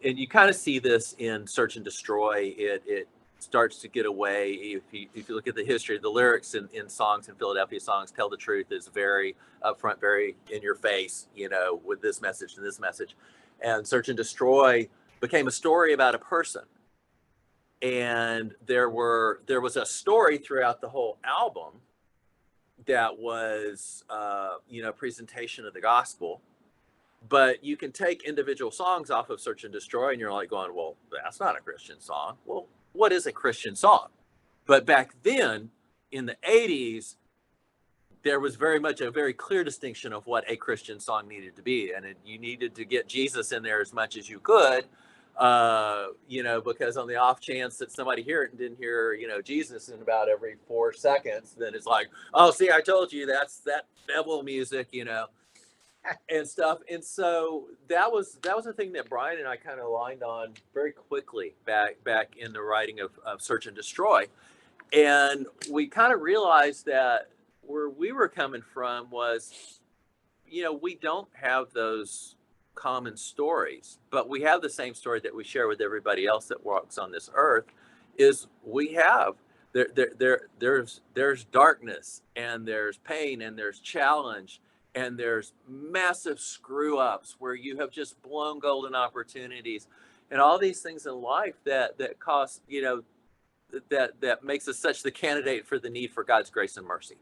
you kind of see this in Search and Destroy. It starts to get away. If you look at the history, the lyrics in songs, in Philadelphia songs, Tell the Truth is very upfront, very in your face, with this message and this message. And Search and Destroy became a story about a person. And there was a story throughout the whole album that was, presentation of the gospel. But you can take individual songs off of Search and Destroy, and you're like going, well, that's not a Christian song. Well, what is a Christian song? But back then, in the 80s, there was very much a very clear distinction of what a Christian song needed to be. And you needed to get Jesus in there as much as you could, because on the off chance that somebody hear it and didn't hear, Jesus in about every 4 seconds, then it's like, oh, see, I told you, that's that devil music, and stuff. And so that was a thing that Brian and I kind of aligned on very quickly back in the writing of Search and Destroy. And we kind of realized that where we were coming from was, we don't have those common stories, but we have the same story that we share with everybody else that walks on this earth. Is we have there's darkness, and there's pain, and there's challenge, and there's massive screw ups where you have just blown golden opportunities, and all these things in life that cost, you know, that makes us such the candidate for the need for God's grace and mercy.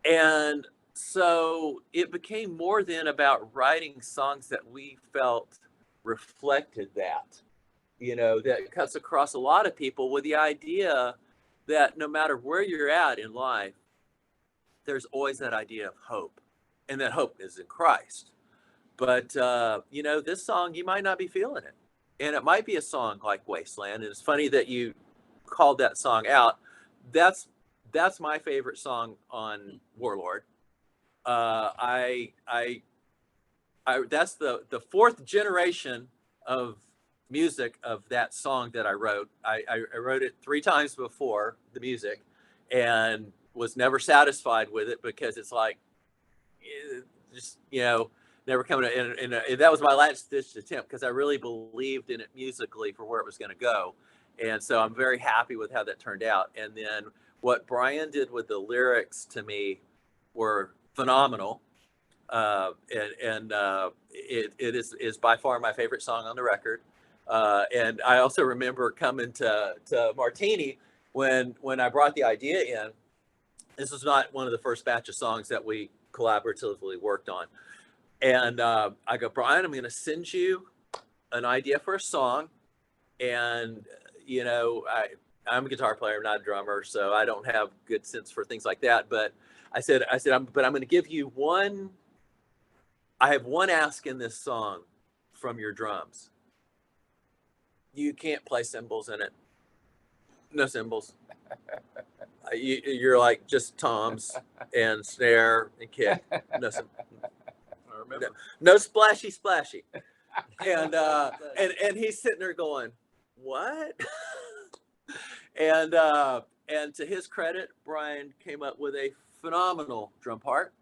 And so it became more than about writing songs that we felt reflected that, you know, that cuts across a lot of people, with the idea that no matter where you're at in life, there's always that idea of hope, and that hope is in Christ. But, you know, this song, you might not be feeling it. And it might be a song like Wasteland. And it's funny that you called that song out. That's my favorite song on Warlord. That's the fourth generation of music of that song that I wrote. I wrote it 3 times before the music, and was never satisfied with it, because it's like, just, you know, never coming to, and that was my last ditch attempt, because I really believed in it musically for where it was going to go. And so I'm very happy with how that turned out. And then what Brian did with the lyrics, to me, were phenomenal. It is by far my favorite song on the record. And I also remember coming to Martini when I brought the idea in. This was not one of the first batch of songs that we collaboratively worked on. And I go, Brian, I'm going to send you an idea for a song. And, you know, I'm a guitar player, I'm not a drummer, so I don't have good sense for things like that. But I said, I'm going to give you one. I have one ask in this song from your drums. You can't play cymbals in it. No cymbals. You're like just toms and snare and kick. No, no splashy. And he's sitting there going, what? And to his credit, Brian came up with a phenomenal drum part.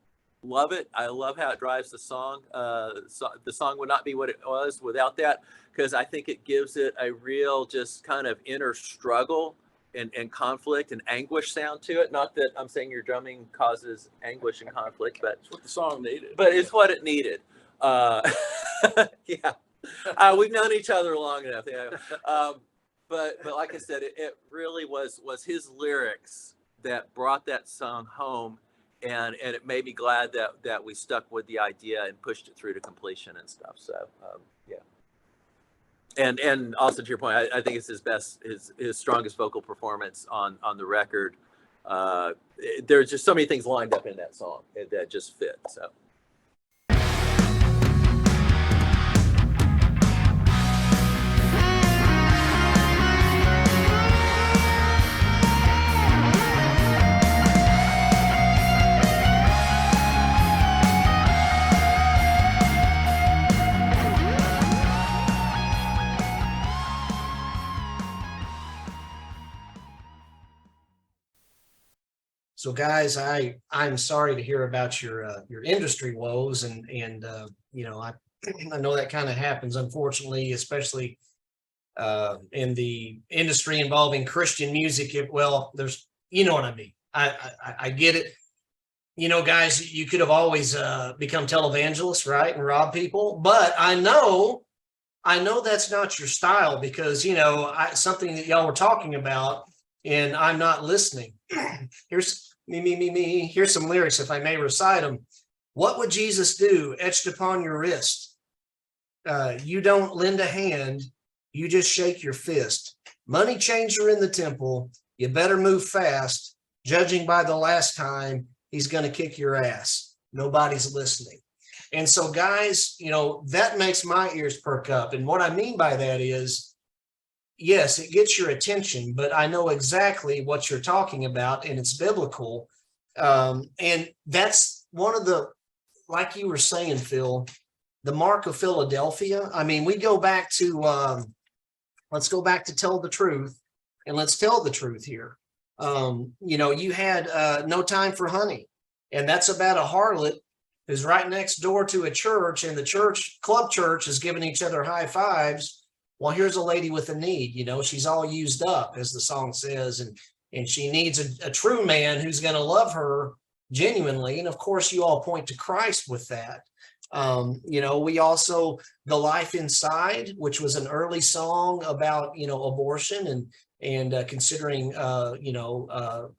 Love it. I love how it drives the song. The song would not be what it was without that, because I think it gives it a real just kind of inner struggle and conflict and anguish sound to it. Not that I'm saying your drumming causes anguish and conflict, but It's what the song needed. But it's what it needed. Yeah. We've known each other long enough. Yeah. But like I said, it really was his lyrics that brought that song home. And it made me glad that we stuck with the idea and pushed it through to completion and stuff. So, yeah. And also to your point, I think it's his strongest vocal performance on the record. There's just so many things lined up in that song that just fit. So. So guys, I'm sorry to hear about your industry woes, and you know, I know that kind of happens, unfortunately, especially in the industry involving Christian music. Well, there's, you know what I mean. I get it. You know, guys, you could have always become televangelists, right, and rob people, but I know that's not your style, because, you know, something that y'all were talking about, and I'm not listening. Here's me. Here's some lyrics, if I may recite them. What would Jesus do etched upon your wrist? You don't lend a hand, you just shake your fist. Money changer in the temple, you better move fast. Judging by the last time, he's going to kick your ass. Nobody's listening. And so, guys, you know, that makes my ears perk up. And what I mean by that is, yes, it gets your attention, but I know exactly what you're talking about, and it's biblical. And that's one of the, like you were saying, Phil, the mark of Philadelphia. I mean, we go back to, let's go back to Tell the Truth, and let's tell the truth here. You know, you had No Time for Honey, and that's about a harlot who's right next door to a church, and the club church is giving each other high fives. Well, here's a lady with a need, she's all used up, as the song says, and she needs a true man who's going to love her genuinely. And of course, you all point to Christ with that. We also, The Life Inside, which was an early song about, abortion and considering,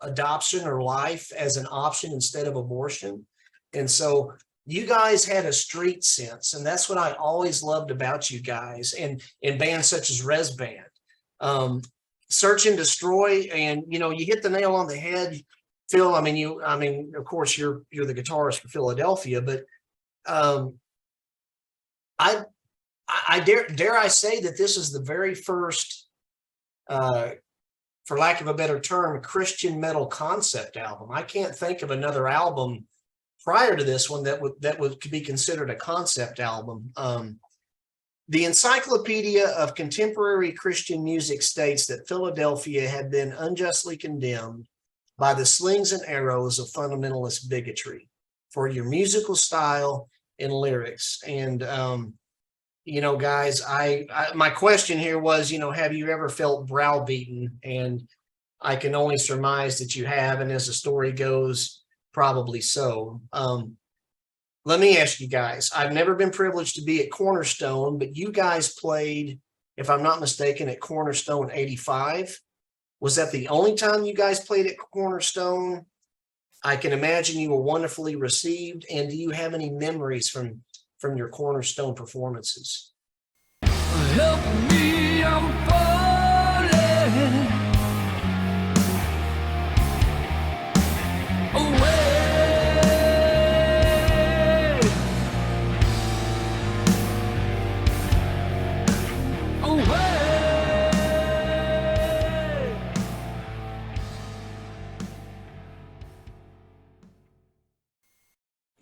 adoption or life as an option instead of abortion. And so you guys had a street sense, and that's what I always loved about you guys, and in bands such as Res Band. Search and Destroy, and you hit the nail on the head, Phil. Of course you're the guitarist for Philadelphia, but I dare I say that this is the very first, for lack of a better term, Christian metal concept album. I can't think of another album prior to this one that would be considered a concept album. The Encyclopedia of Contemporary Christian Music states that Philadelphia had been unjustly condemned by the slings and arrows of fundamentalist bigotry for your musical style and lyrics. And, guys, my question here was, have you ever felt browbeaten? And I can only surmise that you have. And as the story goes, probably so. Let me ask you guys, I've never been privileged to be at Cornerstone, but you guys played, if I'm not mistaken, at Cornerstone 85. Was that the only time you guys played at Cornerstone? I can imagine you were wonderfully received. And do you have any memories from your Cornerstone performances? Help me, I'm falling away.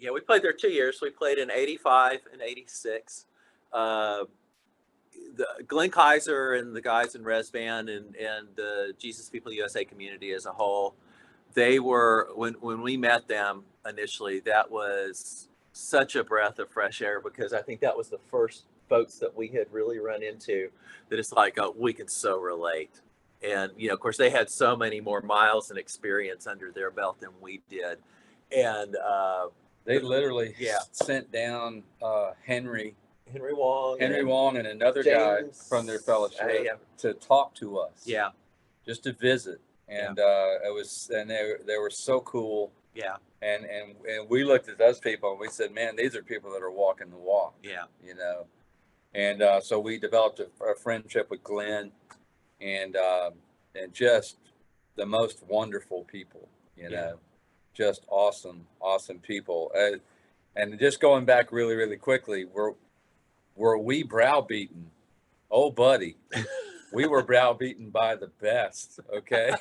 Yeah, we played there 2 years. We played in 85 and 86. The Glenn Kaiser and the guys in Res Band and the Jesus People USA community as a whole, they were, when we met them initially, that was such a breath of fresh air, because I think that was the first folks that we had really run into that it's like, oh, we can so relate. And, of course, they had so many more miles and experience under their belt than we did. And they literally sent down Henry Wong and another James, guy from their fellowship to talk to us. Yeah. Just to visit. And they were so cool. Yeah. And we looked at those people and we said, man, these are people that are walking the walk. Yeah. And so we developed a friendship with Glenn, and just the most wonderful people, just awesome people. And just going back really, really quickly, were we browbeaten? Oh, buddy, we were browbeaten by the best. Okay.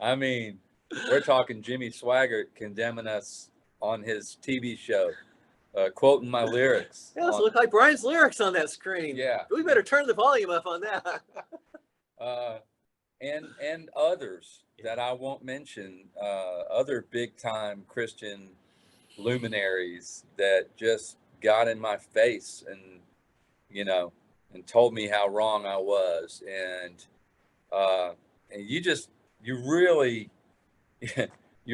I mean, we're talking Jimmy Swaggart condemning us on his TV show, quoting my lyrics. It doesn't look like Brian's lyrics on that screen. Yeah. We better turn the volume up on that. And others that I won't mention, other big time Christian luminaries that just got in my face and told me how wrong I was. And you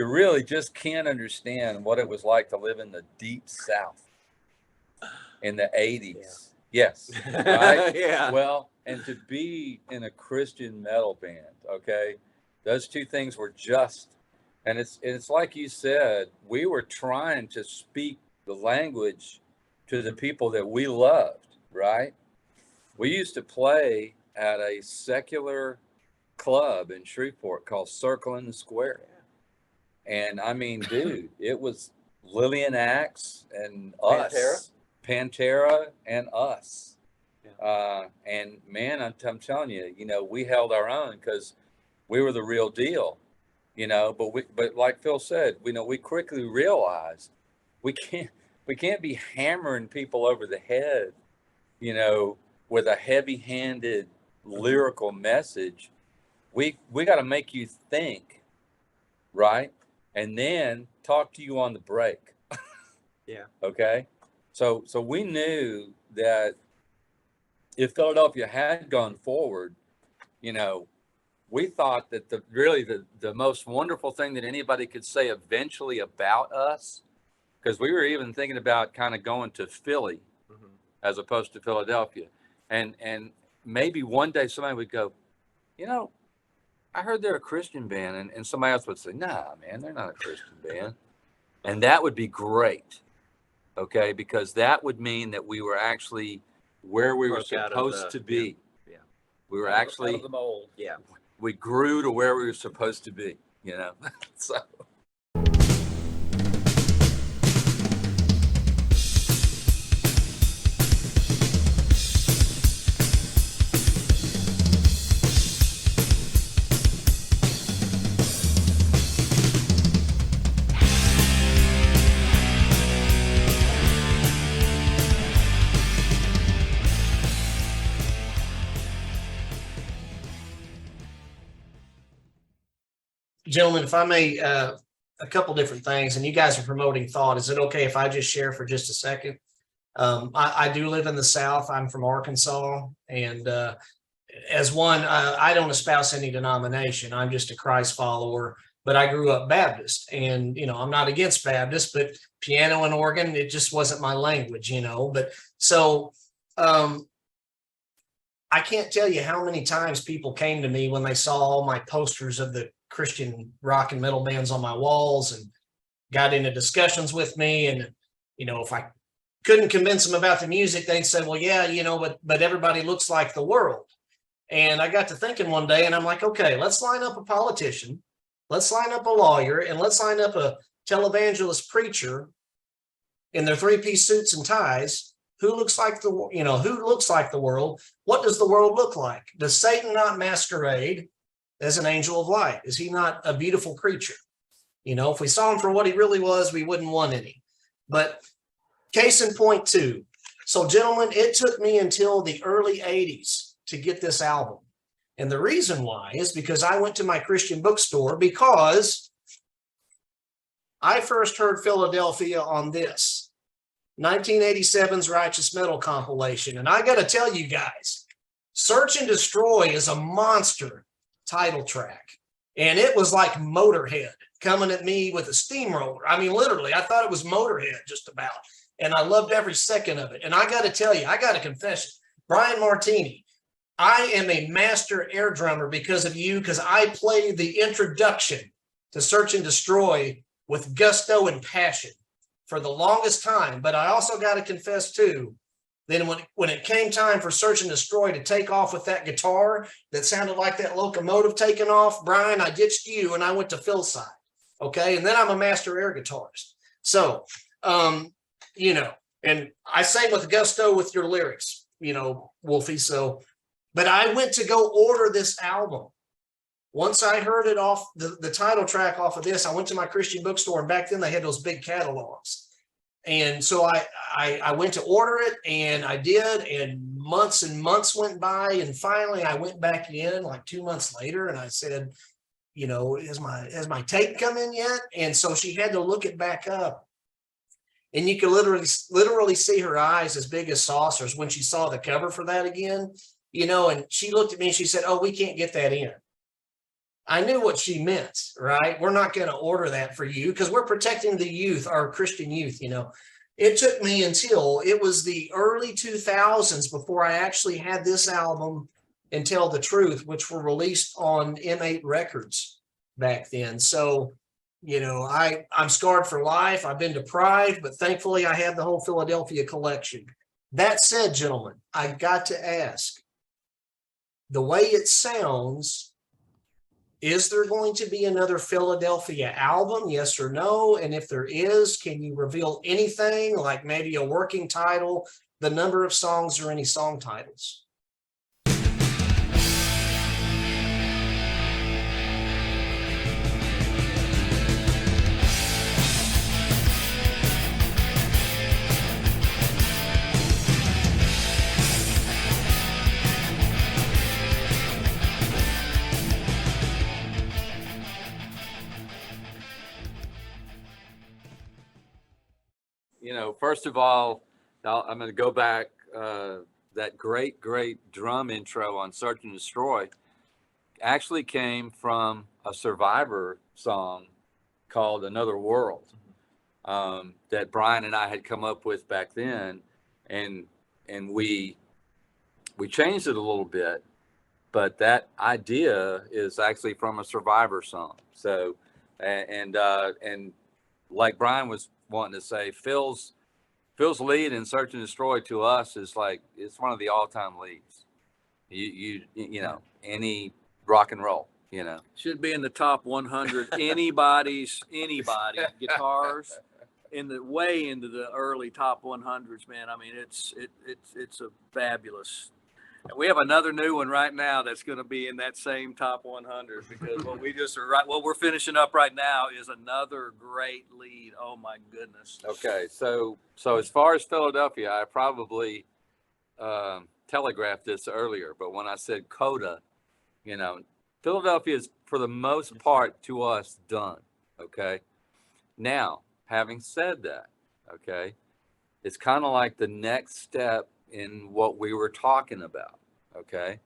really just can't understand what it was like to live in the deep South in the 80s. Yeah. Yes. Right? Yeah. Well, and to be in a Christian metal band, okay, those two things were just, and it's like you said, we were trying to speak the language to the people that we loved, right? We used to play at a secular club in Shreveport called Circle in the Square. And I mean, dude, it was Lillian Axe and us, Pantera and us. And man, I'm telling you, we held our own because we were the real deal, but like Phil said, we quickly realized we can't be hammering people over the head, with a heavy-handed lyrical message. We got to make you think, right? And then talk to you on the break. Yeah. Okay. So we knew that if Philadelphia had gone forward, you know, we thought that the most wonderful thing that anybody could say eventually about us, because we were even thinking about kind of going to Philly Mhm. as opposed to Philadelphia. And maybe one day somebody would go, you know, I heard they're a Christian band, and somebody else would say, nah, man, they're not a Christian band. And that would be great. Okay, because that would mean that we were actually where we were Broke out of supposed the- to be. yeah. We were Out actually, of the mold. Yeah. we grew to where we were supposed to be, you know? So. Gentlemen, if I may, a couple different things, and you guys are promoting thought. Is it okay if I just share for just a second? I do live in the South. I'm from Arkansas, and as one, I don't espouse any denomination. I'm just a Christ follower, but I grew up Baptist, and I'm not against Baptist, but piano and organ, it just wasn't my language, But so I can't tell you how many times people came to me when they saw all my posters of the Christian rock and metal bands on my walls and got into discussions with me. And, if I couldn't convince them about the music, they'd say, well, yeah, but everybody looks like the world. And I got to thinking one day, and I'm like, okay, let's line up a politician, let's line up a lawyer, and let's line up a televangelist preacher in their three-piece suits and ties. Who looks like the world? What does the world look like? Does Satan not masquerade as an angel of light? Is he not a beautiful creature? If we saw him for what he really was, we wouldn't want any. But case in point two. So, gentlemen, it took me until the early 80s to get this album. And the reason why is because I went to my Christian bookstore, because I first heard Philadelphia on this 1987's Righteous Metal compilation. And I got to tell you guys, Search and Destroy is a monster title track. And it was like Motorhead coming at me with a steamroller. I mean, literally, I thought it was Motorhead just about. And I loved every second of it. And I got to tell you, I got a confession. Brian Martini, I am a master air drummer because of you, because I played the introduction to Search and Destroy with gusto and passion for the longest time. But I also got to confess too, then when it came time for Search and Destroy to take off with that guitar that sounded like that locomotive taking off, Brian, I ditched you and I went to Phil's side. Okay. And then I'm a master air guitarist. So, and I sang with gusto with your lyrics, Wulfie. So, but I went to go order this album. Once I heard it off the title track off of this, I went to my Christian bookstore, and back then they had those big catalogs. And so I went to order it, and I did, and months went by, and finally I went back in like 2 months later, and I said, has my tape come in yet? And so she had to look it back up, and you could literally see her eyes as big as saucers when she saw the cover for that again, and she looked at me and she said, oh, we can't get that in. I knew what she meant, right? We're not going to order that for you because we're protecting the youth, our Christian youth, It took me until it was the early 2000s before I actually had this album and Tell the Truth, which were released on M8 Records back then. So, I'm scarred for life. I've been deprived, but thankfully I have the whole Philadelphia collection. That said, gentlemen, I got to ask, the way it sounds, is there going to be another Philadelphia album? Yes or no? And if there is, can you reveal anything, like maybe a working title, the number of songs, or any song titles? first of all, I'm going to go back. That great drum intro on Search and Destroy actually came from a Survivor song called Another World, that Brian and I had come up with back then. And we changed it a little bit, but that idea is actually from a Survivor song. So, and like Brian was wanting to say, Phil's lead in Search and Destroy to us is like, it's one of the all-time leads. You know, any rock and roll, Should be in the top 100. Anybody guitars way into the early top 100s, man. I mean, it's a fabulous. And we have another new one right now that's going to be in that same top 100, because what we're finishing up right now is another great lead. Oh my goodness. Okay, so as far as Philadelphia, I probably telegraphed this earlier, but when I said coda, Philadelphia is for the most part to us done. Okay, now having said that, okay, it's kind of like the next step in what we were talking about, okay?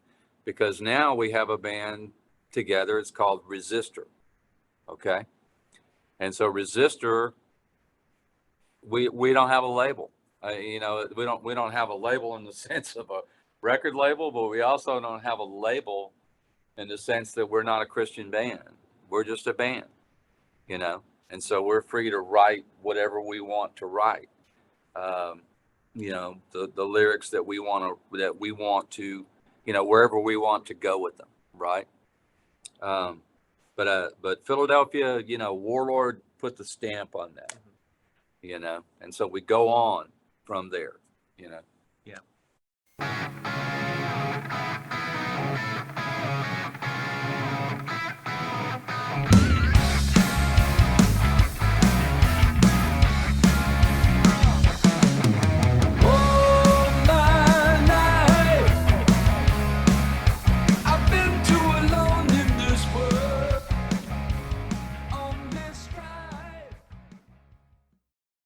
Because now we have a band together. It's called Resistor, okay? And so Resistor, we don't have a label. We don't have a label in the sense of a record label, but we also don't have a label in the sense that we're not a Christian band. We're just a band, And so we're free to write whatever we want to write. The lyrics that we want to, wherever we want to go with them, right? But Philadelphia, Warlord put the stamp on that, and so we go on from there, Yeah.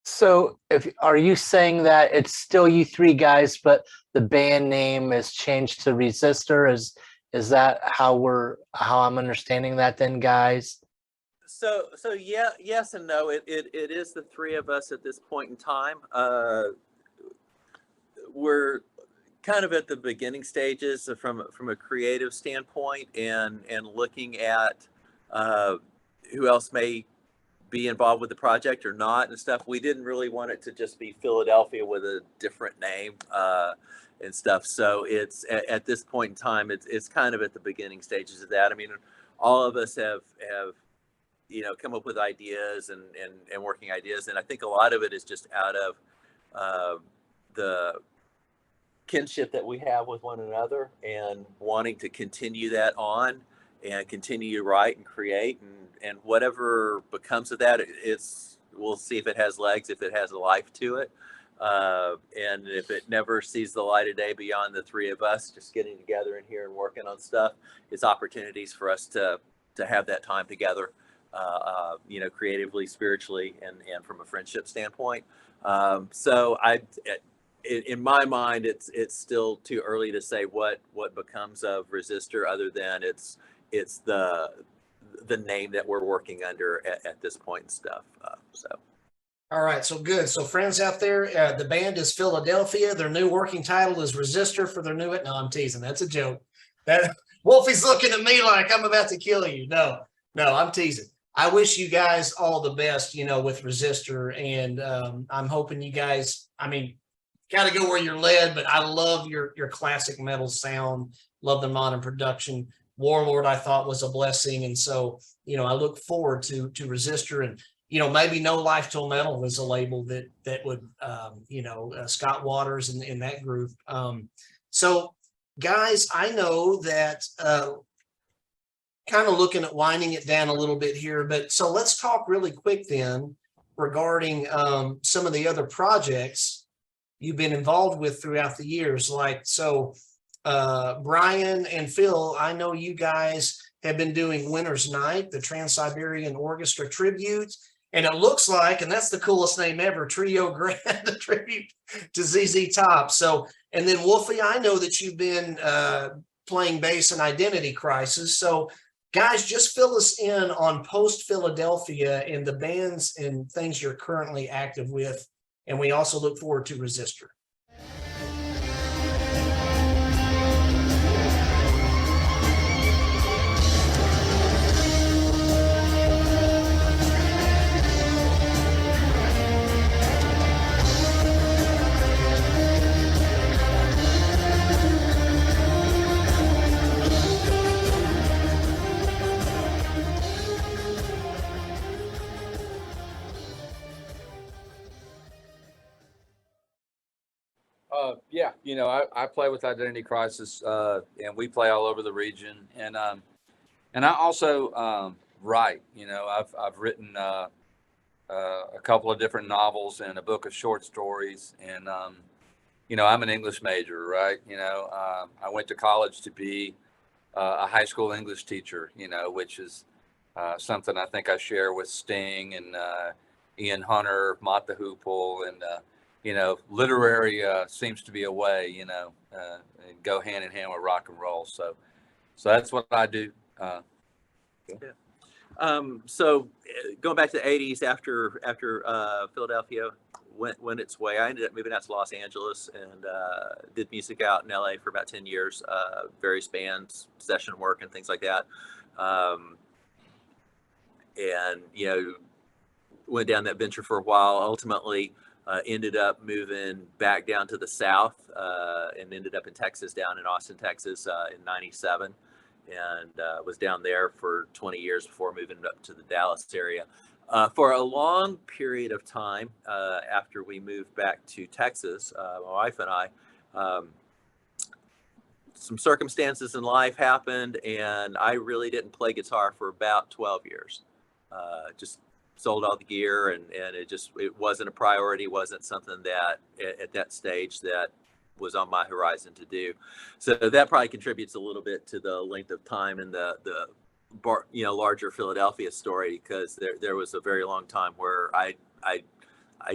So are you saying that it's still you three guys, but the band name is changed to Resistor? Is that how I'm understanding that then, guys? So yeah, yes and no. It is the three of us at this point in time. We're kind of at the beginning stages from a creative standpoint, and looking at who else may be involved with the project or not and stuff. We didn't really want it to just be Philadelphia with a different name and stuff. So it's at this point in time, it's kind of at the beginning stages of that. I mean, all of us have come up with ideas and working ideas, and I think a lot of it is just out of the kinship that we have with one another and wanting to continue that on and continue to write and create, and whatever becomes of that, we'll see if it has legs, if it has a life to it, and if it never sees the light of day beyond the three of us just getting together in here and working on stuff. It's opportunities for us to have that time together, creatively, spiritually, and from a friendship standpoint. So in my mind, it's still too early to say what becomes of Resistor, other than it's the name that we're working under at this point and stuff. All right, so good. So friends out there, the band is Philadelphia. Their new working title is Resistor for their new. No, I'm teasing. That's a joke. That Wulfie's looking at me like I'm about to kill you. No, I'm teasing. I wish you guys all the best, with Resistor, and I'm hoping you guys. I mean, got to go where you're led, but I love your classic metal sound. Love the modern production. Warlord, I thought, was a blessing, and so I look forward to Resistor, and maybe No Life Till Metal was a label that would Scott Waters and that group. So guys, I know that kind of looking at winding it down a little bit here, but so let's talk really quick then regarding some of the other projects you've been involved with throughout the years. Brian and Phil, I know you guys have been doing Winter's Night, the Trans-Siberian Orchestra tribute, And it looks like, and that's the coolest name ever, Trio Grand, a tribute to ZZ Top. So, and then Wulfie, I know that you've been playing bass in Identity Crisis. So guys, just fill us in on post Philadelphia and the bands and things you're currently active with. And we also look forward to Resistor. Yeah, you know, I play with Identity Crisis, and we play all over the region, and I also write. You know, I've written a couple of different novels and a book of short stories, and you know, I'm an English major, right? You know, I went to college to be a high school English teacher, you know, which is something I think I share with Sting and Ian Hunter, Mott the Hoople, and you know, literary seems to be a way, you know, and go hand in hand with rock and roll. So that's what I do. So going back to the 80s, after Philadelphia went its way, I ended up moving out to Los Angeles and did music out in LA for about 10 years, various bands, session work and things like that. And, you know, went down that venture for a while, ultimately ended up moving back down to the South and ended up in Texas, down in Austin, Texas in 97. And was down there for 20 years before moving up to the Dallas area. For a long period of time after we moved back to Texas, my wife and I, some circumstances in life happened, and I really didn't play guitar for about 12 years. Just sold all the gear, and it wasn't a priority, wasn't something that at that stage that was on my horizon to do. So that probably contributes a little bit to the length of time and the larger Philadelphia story, because there was a very long time where I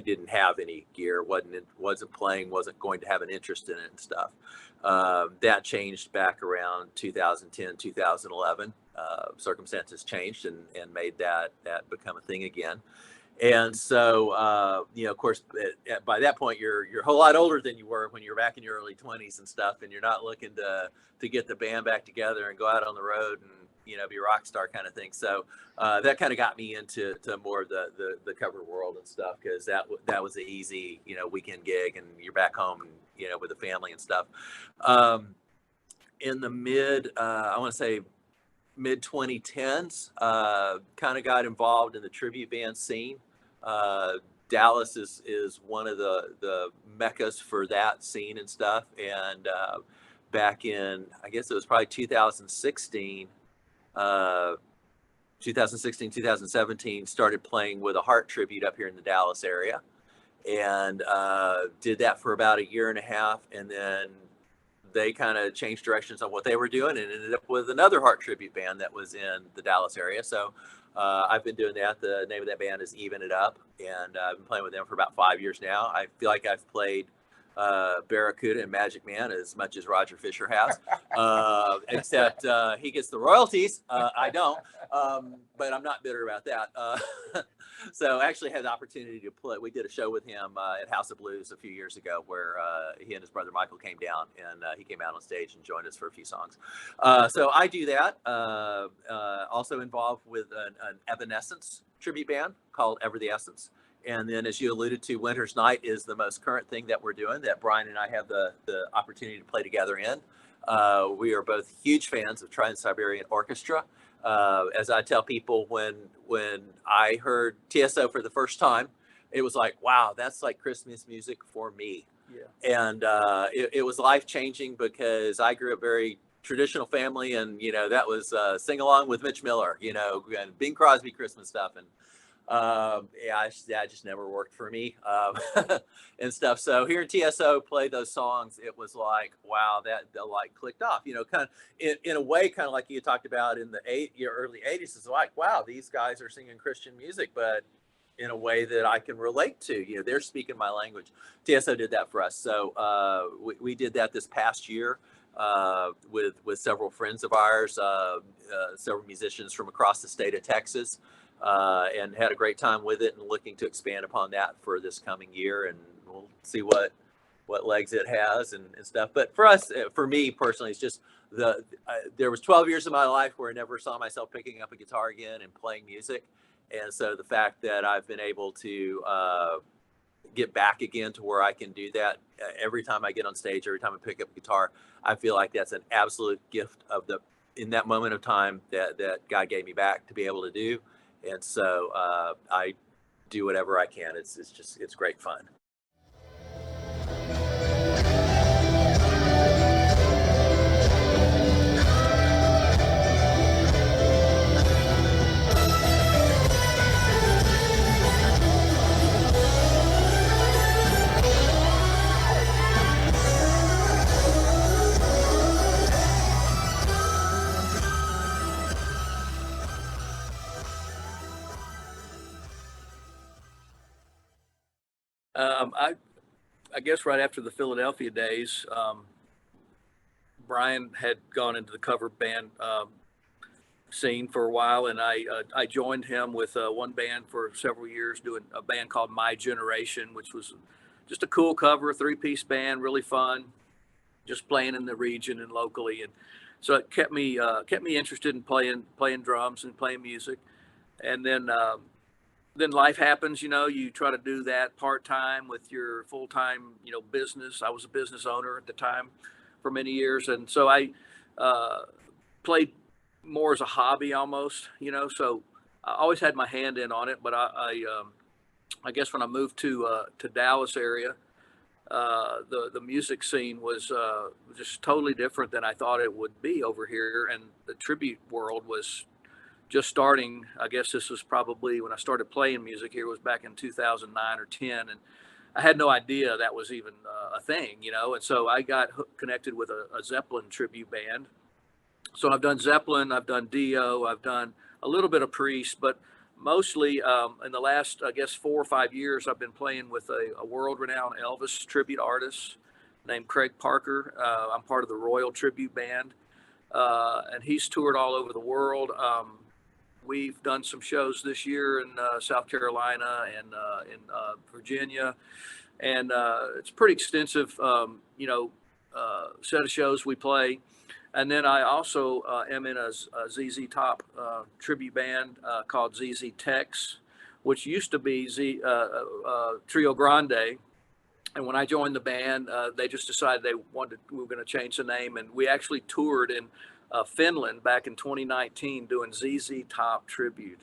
didn't have any gear, wasn't playing, wasn't going to have an interest in it and stuff. That changed back around 2010, 2011. Circumstances changed and made that become a thing again. And so, of course, by that point, you're a whole lot older than you were when you're back in your early 20s and stuff, and you're not looking to get the band back together and go out on the road and, be a rock star kind of thing. So that kind of got me into more of the cover world and stuff, because that was an easy, weekend gig, and you're back home, with the family and stuff. In the mid 2010s, kind of got involved in the tribute band scene. Dallas is one of the meccas for that scene and stuff. And back in, I guess it was probably 2016, 2017, started playing with a Heart tribute up here in the Dallas area, and did that for about a year and a half. And then they kind of changed directions on what they were doing and ended up with another Heart tribute band that was in the Dallas area. So I've been doing that. The name of that band is Even It Up, and I've been playing with them for about 5 years now. I feel like I've played Barracuda and Magic Man as much as Roger Fisher has, except he gets the royalties. I don't, but I'm not bitter about that. So I actually had the opportunity to play. We did a show with him at House of Blues a few years ago, where he and his brother Michael came down, and he came out on stage and joined us for a few songs. So I do that. Also involved with an Evanescence tribute band called Ever the Essence. And then, as you alluded to, Winter's Night is the most current thing that we're doing, that Brian and I have the opportunity to play together in. We are both huge fans of Trans-Siberian Orchestra. As I tell people, when I heard TSO for the first time, it was like, wow, that's like Christmas music for me. Yeah. And it was life-changing, because I grew up very traditional family, and that was sing along with Mitch Miller, and Bing Crosby Christmas stuff, and that just never worked for me, and stuff. So hearing TSO play those songs, it was like, wow, that like clicked off, kind of in a way, kind of like you talked about in the early 80s. It's like, wow, these guys are singing Christian music, but in a way that I can relate to. You know, they're speaking my language. TSO did that for us. So we did that this past year with several friends of ours, several musicians from across the state of Texas, and had a great time with it, and looking to expand upon that for this coming year. And we'll see what legs it has and stuff. But for us, for me personally, it's just there was 12 years of my life where I never saw myself picking up a guitar again and playing music. And so the fact that I've been able to get back again to where I can do that every time I get on stage, every time I pick up a guitar, I feel like that's an absolute gift in that moment of time that God gave me back to be able to do. And so I do whatever I can. It's great fun. I guess right after the Philadelphia days, Brian had gone into the cover band scene for a while, and I joined him with one band for several years, doing a band called My Generation, which was just a cool cover, 3-piece band, really fun, just playing in the region and locally. And so it kept me interested in playing drums and playing music. And then life happens, you try to do that part-time with your full-time, business. I was a business owner at the time for many years. And so I played more as a hobby almost, so I always had my hand in on it. But I guess when I moved to Dallas area, the music scene was just totally different than I thought it would be over here. And the tribute world was just starting. I guess this was probably when I started playing music here, was back in 2009 or 10. And I had no idea that was even a thing, and so I got connected with a Zeppelin tribute band. So I've done Zeppelin, I've done Dio, I've done a little bit of Priest, but mostly in the last, I guess, 4 or 5 years, I've been playing with a world-renowned Elvis tribute artist named Craig Parker. I'm part of the Royal Tribute Band, and he's toured all over the world. We've done some shows this year in South Carolina and in Virginia, and it's a pretty extensive, set of shows we play. And then I also am in a ZZ Top tribute band called ZZ Tex, which used to be Trio Grande. And when I joined the band, they just decided we were going to change the name. And we actually toured in Finland back in 2019 doing ZZ Top tribute.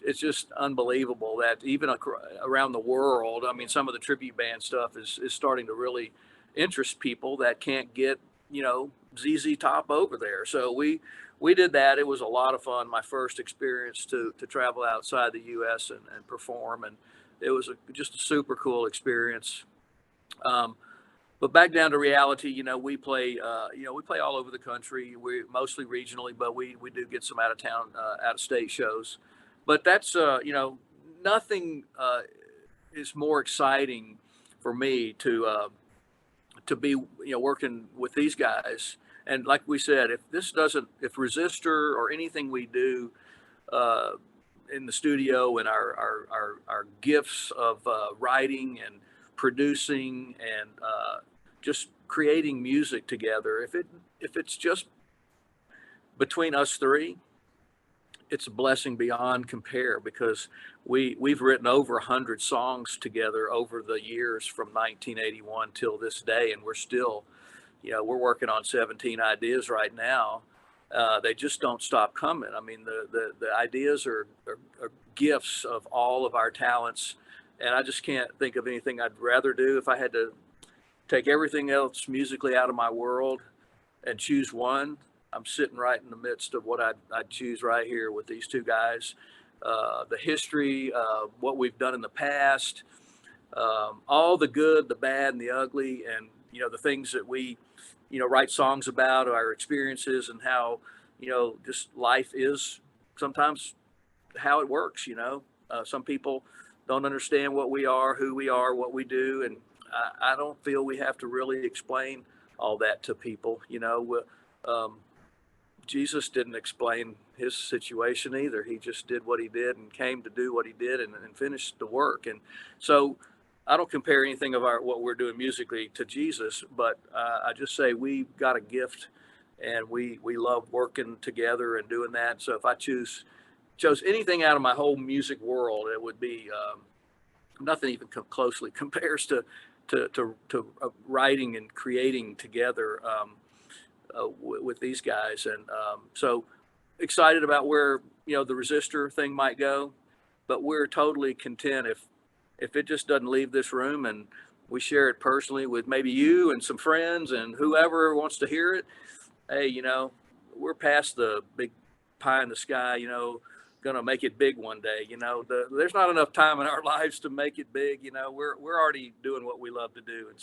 It's just unbelievable that even around the world, I mean, some of the tribute band stuff is starting to really interest people that can't get, ZZ Top over there. So we did that. It was a lot of fun. My first experience to travel outside the U.S. and perform, and it was just a super cool experience. But back down to reality, we play all over the country. We mostly regionally, but we do get some out of town, out of state shows. But that's nothing is more exciting for me to be working with these guys. And like we said, if Resistor or anything we do in the studio, and our gifts of writing and producing and just creating music together, if it's just between us three, it's a blessing beyond compare, because we've written over 100 songs together over the years from 1981 till this day, and we're still, we're working on 17 ideas right now. They just don't stop coming. I mean, the ideas are gifts of all of our talents, and I just can't think of anything I'd rather do. If I had to take everything else musically out of my world and choose one, I'm sitting right in the midst of what I'd choose right here with these two guys. The history, what we've done in the past, all the good, the bad, and the ugly, and the things that we write songs about, our experiences, and how just life is sometimes how it works. Some people don't understand what we are, who we are, what we do, and I don't feel we have to really explain all that to people. Jesus didn't explain his situation either. He just did what he did and came to do what he did and finished the work. And so I don't compare anything of what we're doing musically to Jesus, but I just say we've got a gift and we love working together and doing that. So if I chose anything out of my whole music world, it would be nothing even closely compares to writing and creating together with these guys. And so excited about where the Resistor thing might go, but we're totally content if it just doesn't leave this room and we share it personally with maybe you and some friends and whoever wants to hear it. Hey, we're past the big pie in the sky, gonna make it big one day. There's not enough time in our lives to make it big. We're already doing what we love to do. And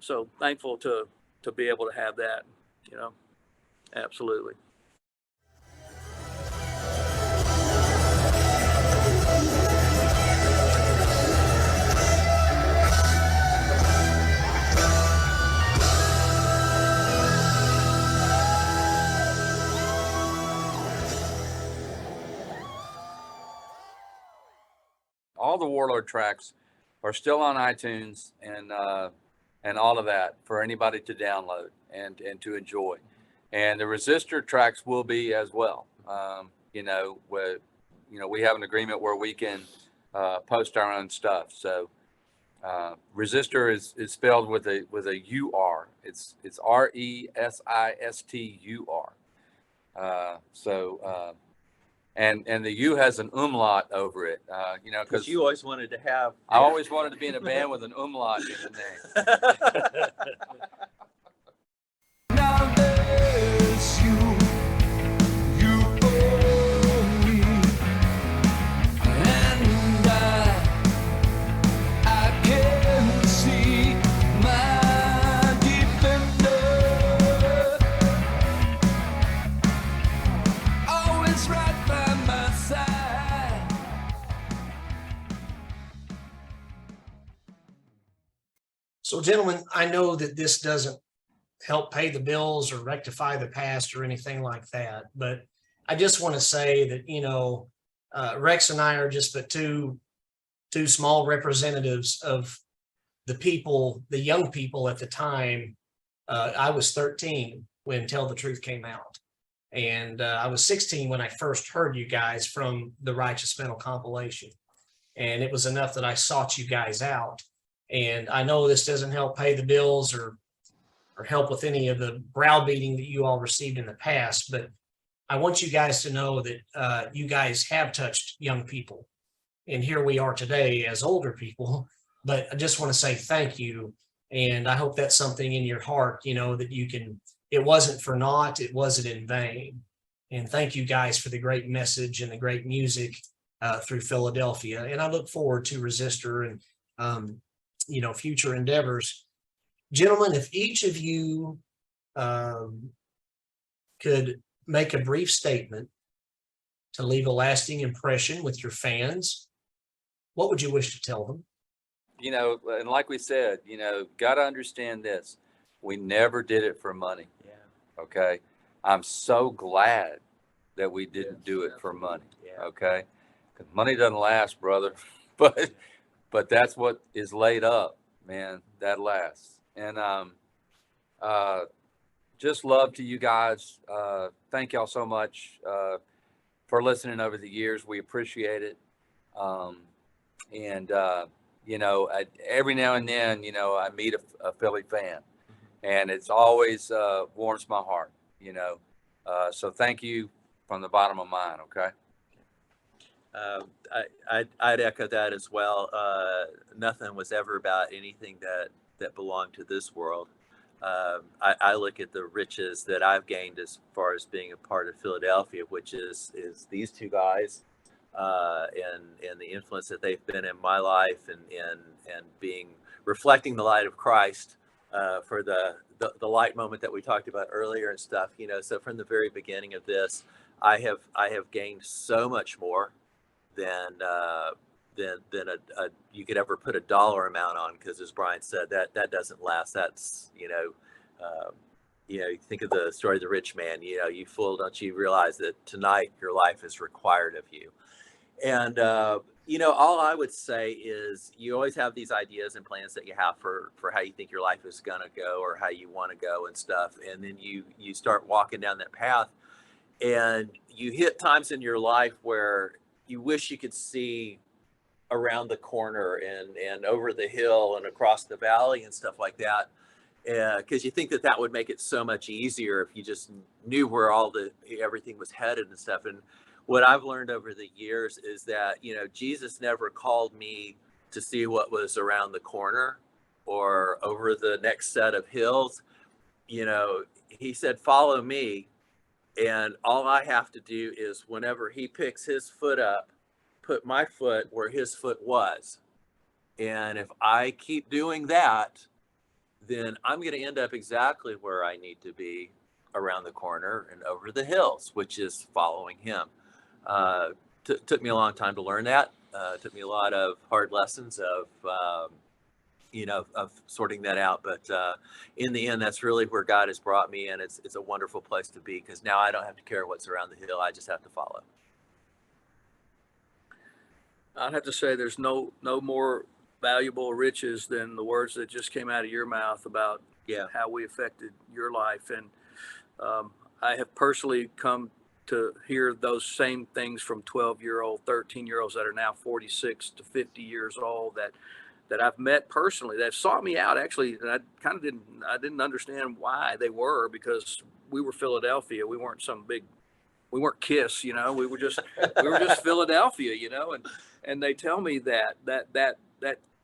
so thankful to be able to have that, absolutely. All the Warlord tracks are still on iTunes and all of that for anybody to download and to enjoy. And the Resistor tracks will be as well. We have an agreement where we can post our own stuff. So Resistor is spelled with a U-R. It's RESISTUR. And the U has an umlaut over it, Because you always wanted to have. I always wanted to be in a band with an umlaut in the name. Now there's you only, and I can see my defender, always right by my side. So, gentlemen, I know that this doesn't help pay the bills or rectify the past or anything like that, but I just want to say that Rex and I are just but two small representatives of the people, the young people at the time. I was 13 when Tell the Truth came out, and I was 16 when I first heard you guys from the Righteous Metal compilation, and it was enough that I sought you guys out. And I know this doesn't help pay the bills or help with any of the browbeating that you all received in the past, but I want you guys to know that you guys have touched young people. And here we are today as older people, but I just want to say thank you. And I hope that's something in your heart, that you can, it wasn't for naught, it wasn't in vain. And thank you guys for the great message and the great music through Philadelphia. And I look forward to Resistor and, future endeavors. Gentlemen, if each of you could make a brief statement to leave a lasting impression with your fans, what would you wish to tell them? And like we said, got to understand this. We never did it for money. Yeah. Okay. I'm so glad that we didn't do it for money. Yeah. Okay. Because money doesn't last, brother. But that's what is laid up, man. That lasts. And just love to you guys. Thank y'all so much for listening over the years. We appreciate it. Every now and then, I meet a Philly fan, and it's always warms my heart, so thank you from the bottom of mine. Okay. I'd echo that as well. Nothing was ever about anything that belonged to this world. I look at the riches that I've gained as far as being a part of Philadelphia, which is these two guys, and the influence that they've been in my life, and being reflecting the light of Christ for the light moment that we talked about earlier and stuff. So from the very beginning of this, I have gained so much more than you could ever put a dollar amount on, because as Brian said, that doesn't last. That's you think of the story of the rich man. You fool, don't you realize that tonight your life is required of you? And all I would say is you always have these ideas and plans that you have for how you think your life is going to go, or how you want to go and stuff. And then you start walking down that path, and you hit times in your life where you wish you could see around the corner and over the hill and across the valley and stuff like that. Because you think that would make it so much easier if you just knew where everything was headed and stuff. And what I've learned over the years is that, Jesus never called me to see what was around the corner or over the next set of hills. He said, follow me. And all I have to do is, whenever he picks his foot up, put my foot where his foot was. And if I keep doing that, then I'm going to end up exactly where I need to be around the corner and over the hills, which is following him. Took me a long time to learn that. Took me a lot of hard lessons of sorting that out. But in the end, that's really where God has brought me. And it's a wonderful place to be, because now I don't have to care what's around the hill. I just have to follow. I'd have to say there's no more valuable riches than the words that just came out of your mouth about how we affected your life. And I have personally come to hear those same things from 12-year-old, 13-year-olds that are now 46 to 50 years old that I've met personally, that sought me out actually. And I didn't understand why they were, because we were Philadelphia. We weren't we weren't Kiss, we were just Philadelphia, and they tell me that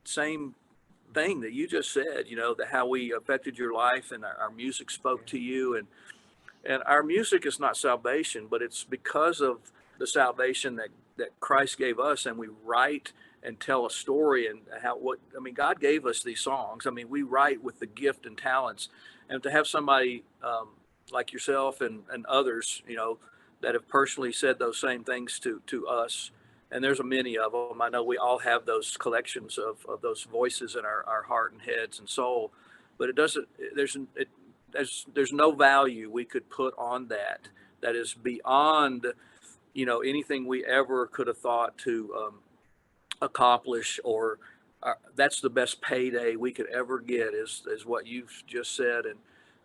same thing that you just said, that how we affected your life, and our music spoke to you, and our music is not salvation, but it's because of the salvation that Christ gave us, and we write and tell a story, and God gave us these songs. We write with the gift and talents, and to have somebody like yourself and others, that have personally said those same things to us. And there's many of them. I know we all have those collections of those voices in our heart and heads and soul, but there's no value we could put on that is beyond, anything we ever could have thought to accomplish, or that's the best payday we could ever get is what you've just said.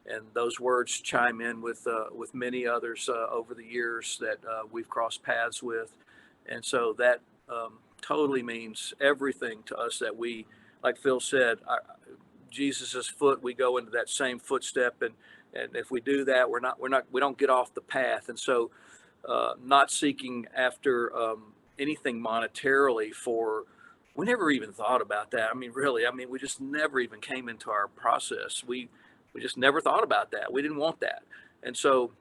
And those words chime in with many others over the years that we've crossed paths with. And so that totally means everything to us, that we, like Phil said, Jesus's foot, we go into that same footstep. And if we do that, we don't get off the path. And so not seeking after anything monetarily we never even thought about that. We just never even came into our process. We just never thought about that. We didn't want that. And so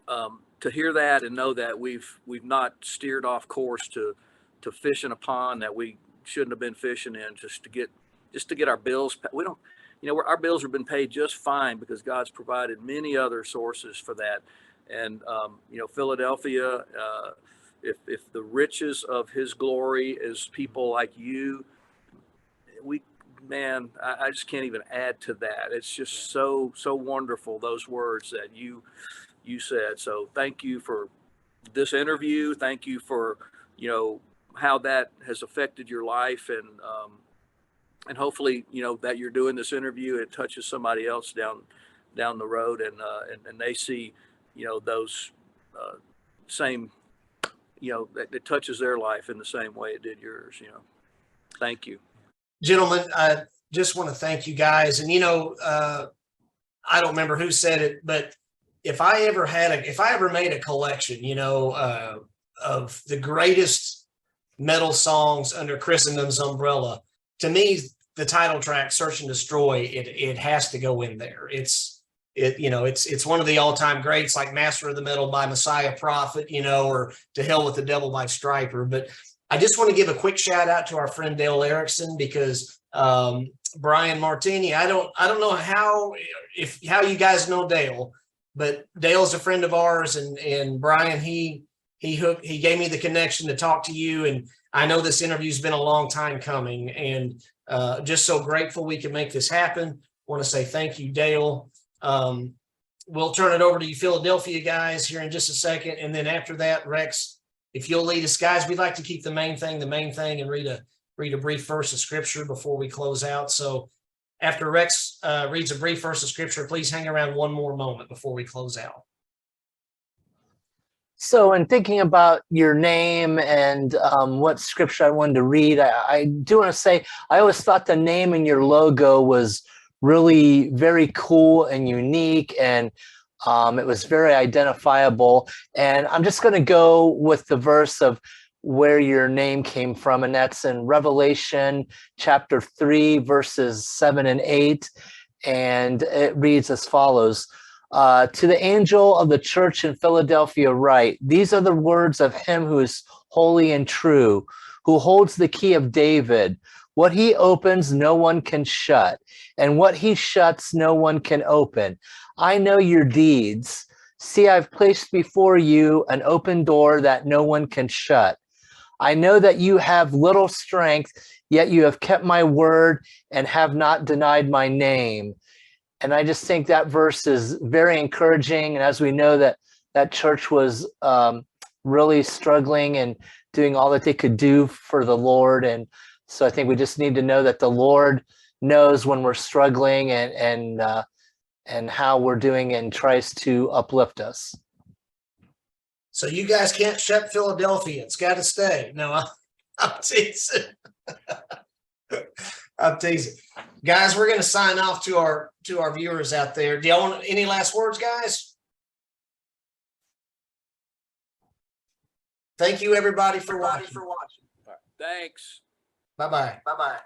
to hear that and know that we've not steered off course to fish in a pond that we shouldn't have been fishing in, just to get our bills. We don't, our bills have been paid just fine because God's provided many other sources for that. And Philadelphia, if the riches of His glory is people like you, I just can't even add to that. It's just so wonderful, those words that you said. So thank you for this interview. Thank you for, how that has affected your life, and hopefully, that you're doing this interview, it touches somebody else down the road, and they see, those same, that it touches their life in the same way it did yours. Thank you. Gentlemen, I just want to thank you guys. And, I don't remember who said it, but if I ever made a collection, of the greatest metal songs under Christendom's umbrella, to me, the title track "Search and Destroy," it has to go in there. It's one of the all-time greats, like Master of the Metal by Messiah Prophet, or To Hell with the Devil by Stryper. But I just want to give a quick shout out to our friend Dale Erickson, because Brian Martini, I don't know how you guys know Dale, but Dale's a friend of ours, and Brian, he he gave me the connection to talk to you. And I know this interview's been a long time coming, and just so grateful we could make this happen. Want to say thank you, Dale. We'll turn it over to you Philadelphia guys here in just a second. And then after that, Rex, if you'll lead us, guys, we'd like to keep the main thing, and read a brief verse of scripture before we close out. So after Rex reads a brief verse of scripture, please hang around one more moment before we close out. So in thinking about your name and what scripture I wanted to read, I do want to say, I always thought the name in your logo was really very cool and unique, and it was very identifiable. And I'm just going to go with the verse of where your name came from, and that's in Revelation chapter 3, verses 7 and 8. And it reads as follows. To the angel of the church in Philadelphia write, these are the words of him who is holy and true, who holds the key of David. What he opens, no one can shut, and what he shuts, no one can open. I know your deeds. See, I've placed before you an open door that no one can shut. I know that you have little strength, yet you have kept my word and have not denied my name. And I just think that verse is very encouraging. And as we know that church was really struggling and doing all that they could do for the Lord. And so I think we just need to know that the Lord knows when we're struggling and how we're doing, and tries to uplift us. So you guys can't shut Philadelphia. It's got to stay. No, I'm teasing. I'm teasing. Guys, we're going to sign off to our viewers out there. Do y'all want any last words, guys? Thank you, everybody, for watching. Thanks. Bye-bye. Bye.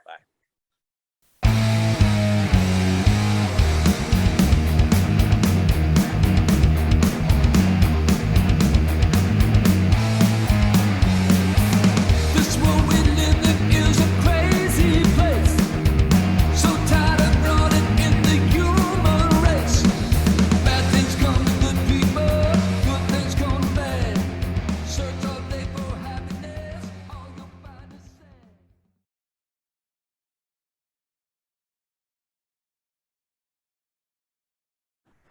This world we live in is a crazy place. So tired of running in the human race. Bad things come to good people, good things come to bad. Search all day for happiness, all you'll find is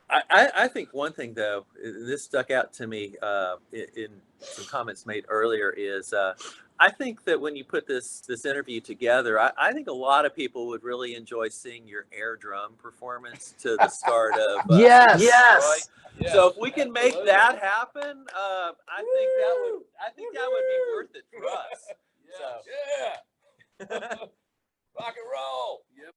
sad. I think one thing, though, this stuck out to me in some comments made earlier, is I think that when you put this interview together, I think a lot of people would really enjoy seeing your air drum performance to the start of Yes. Troy. So if we can make that happen, I think that would be worth it for us. Yeah. Rock and roll. Yep.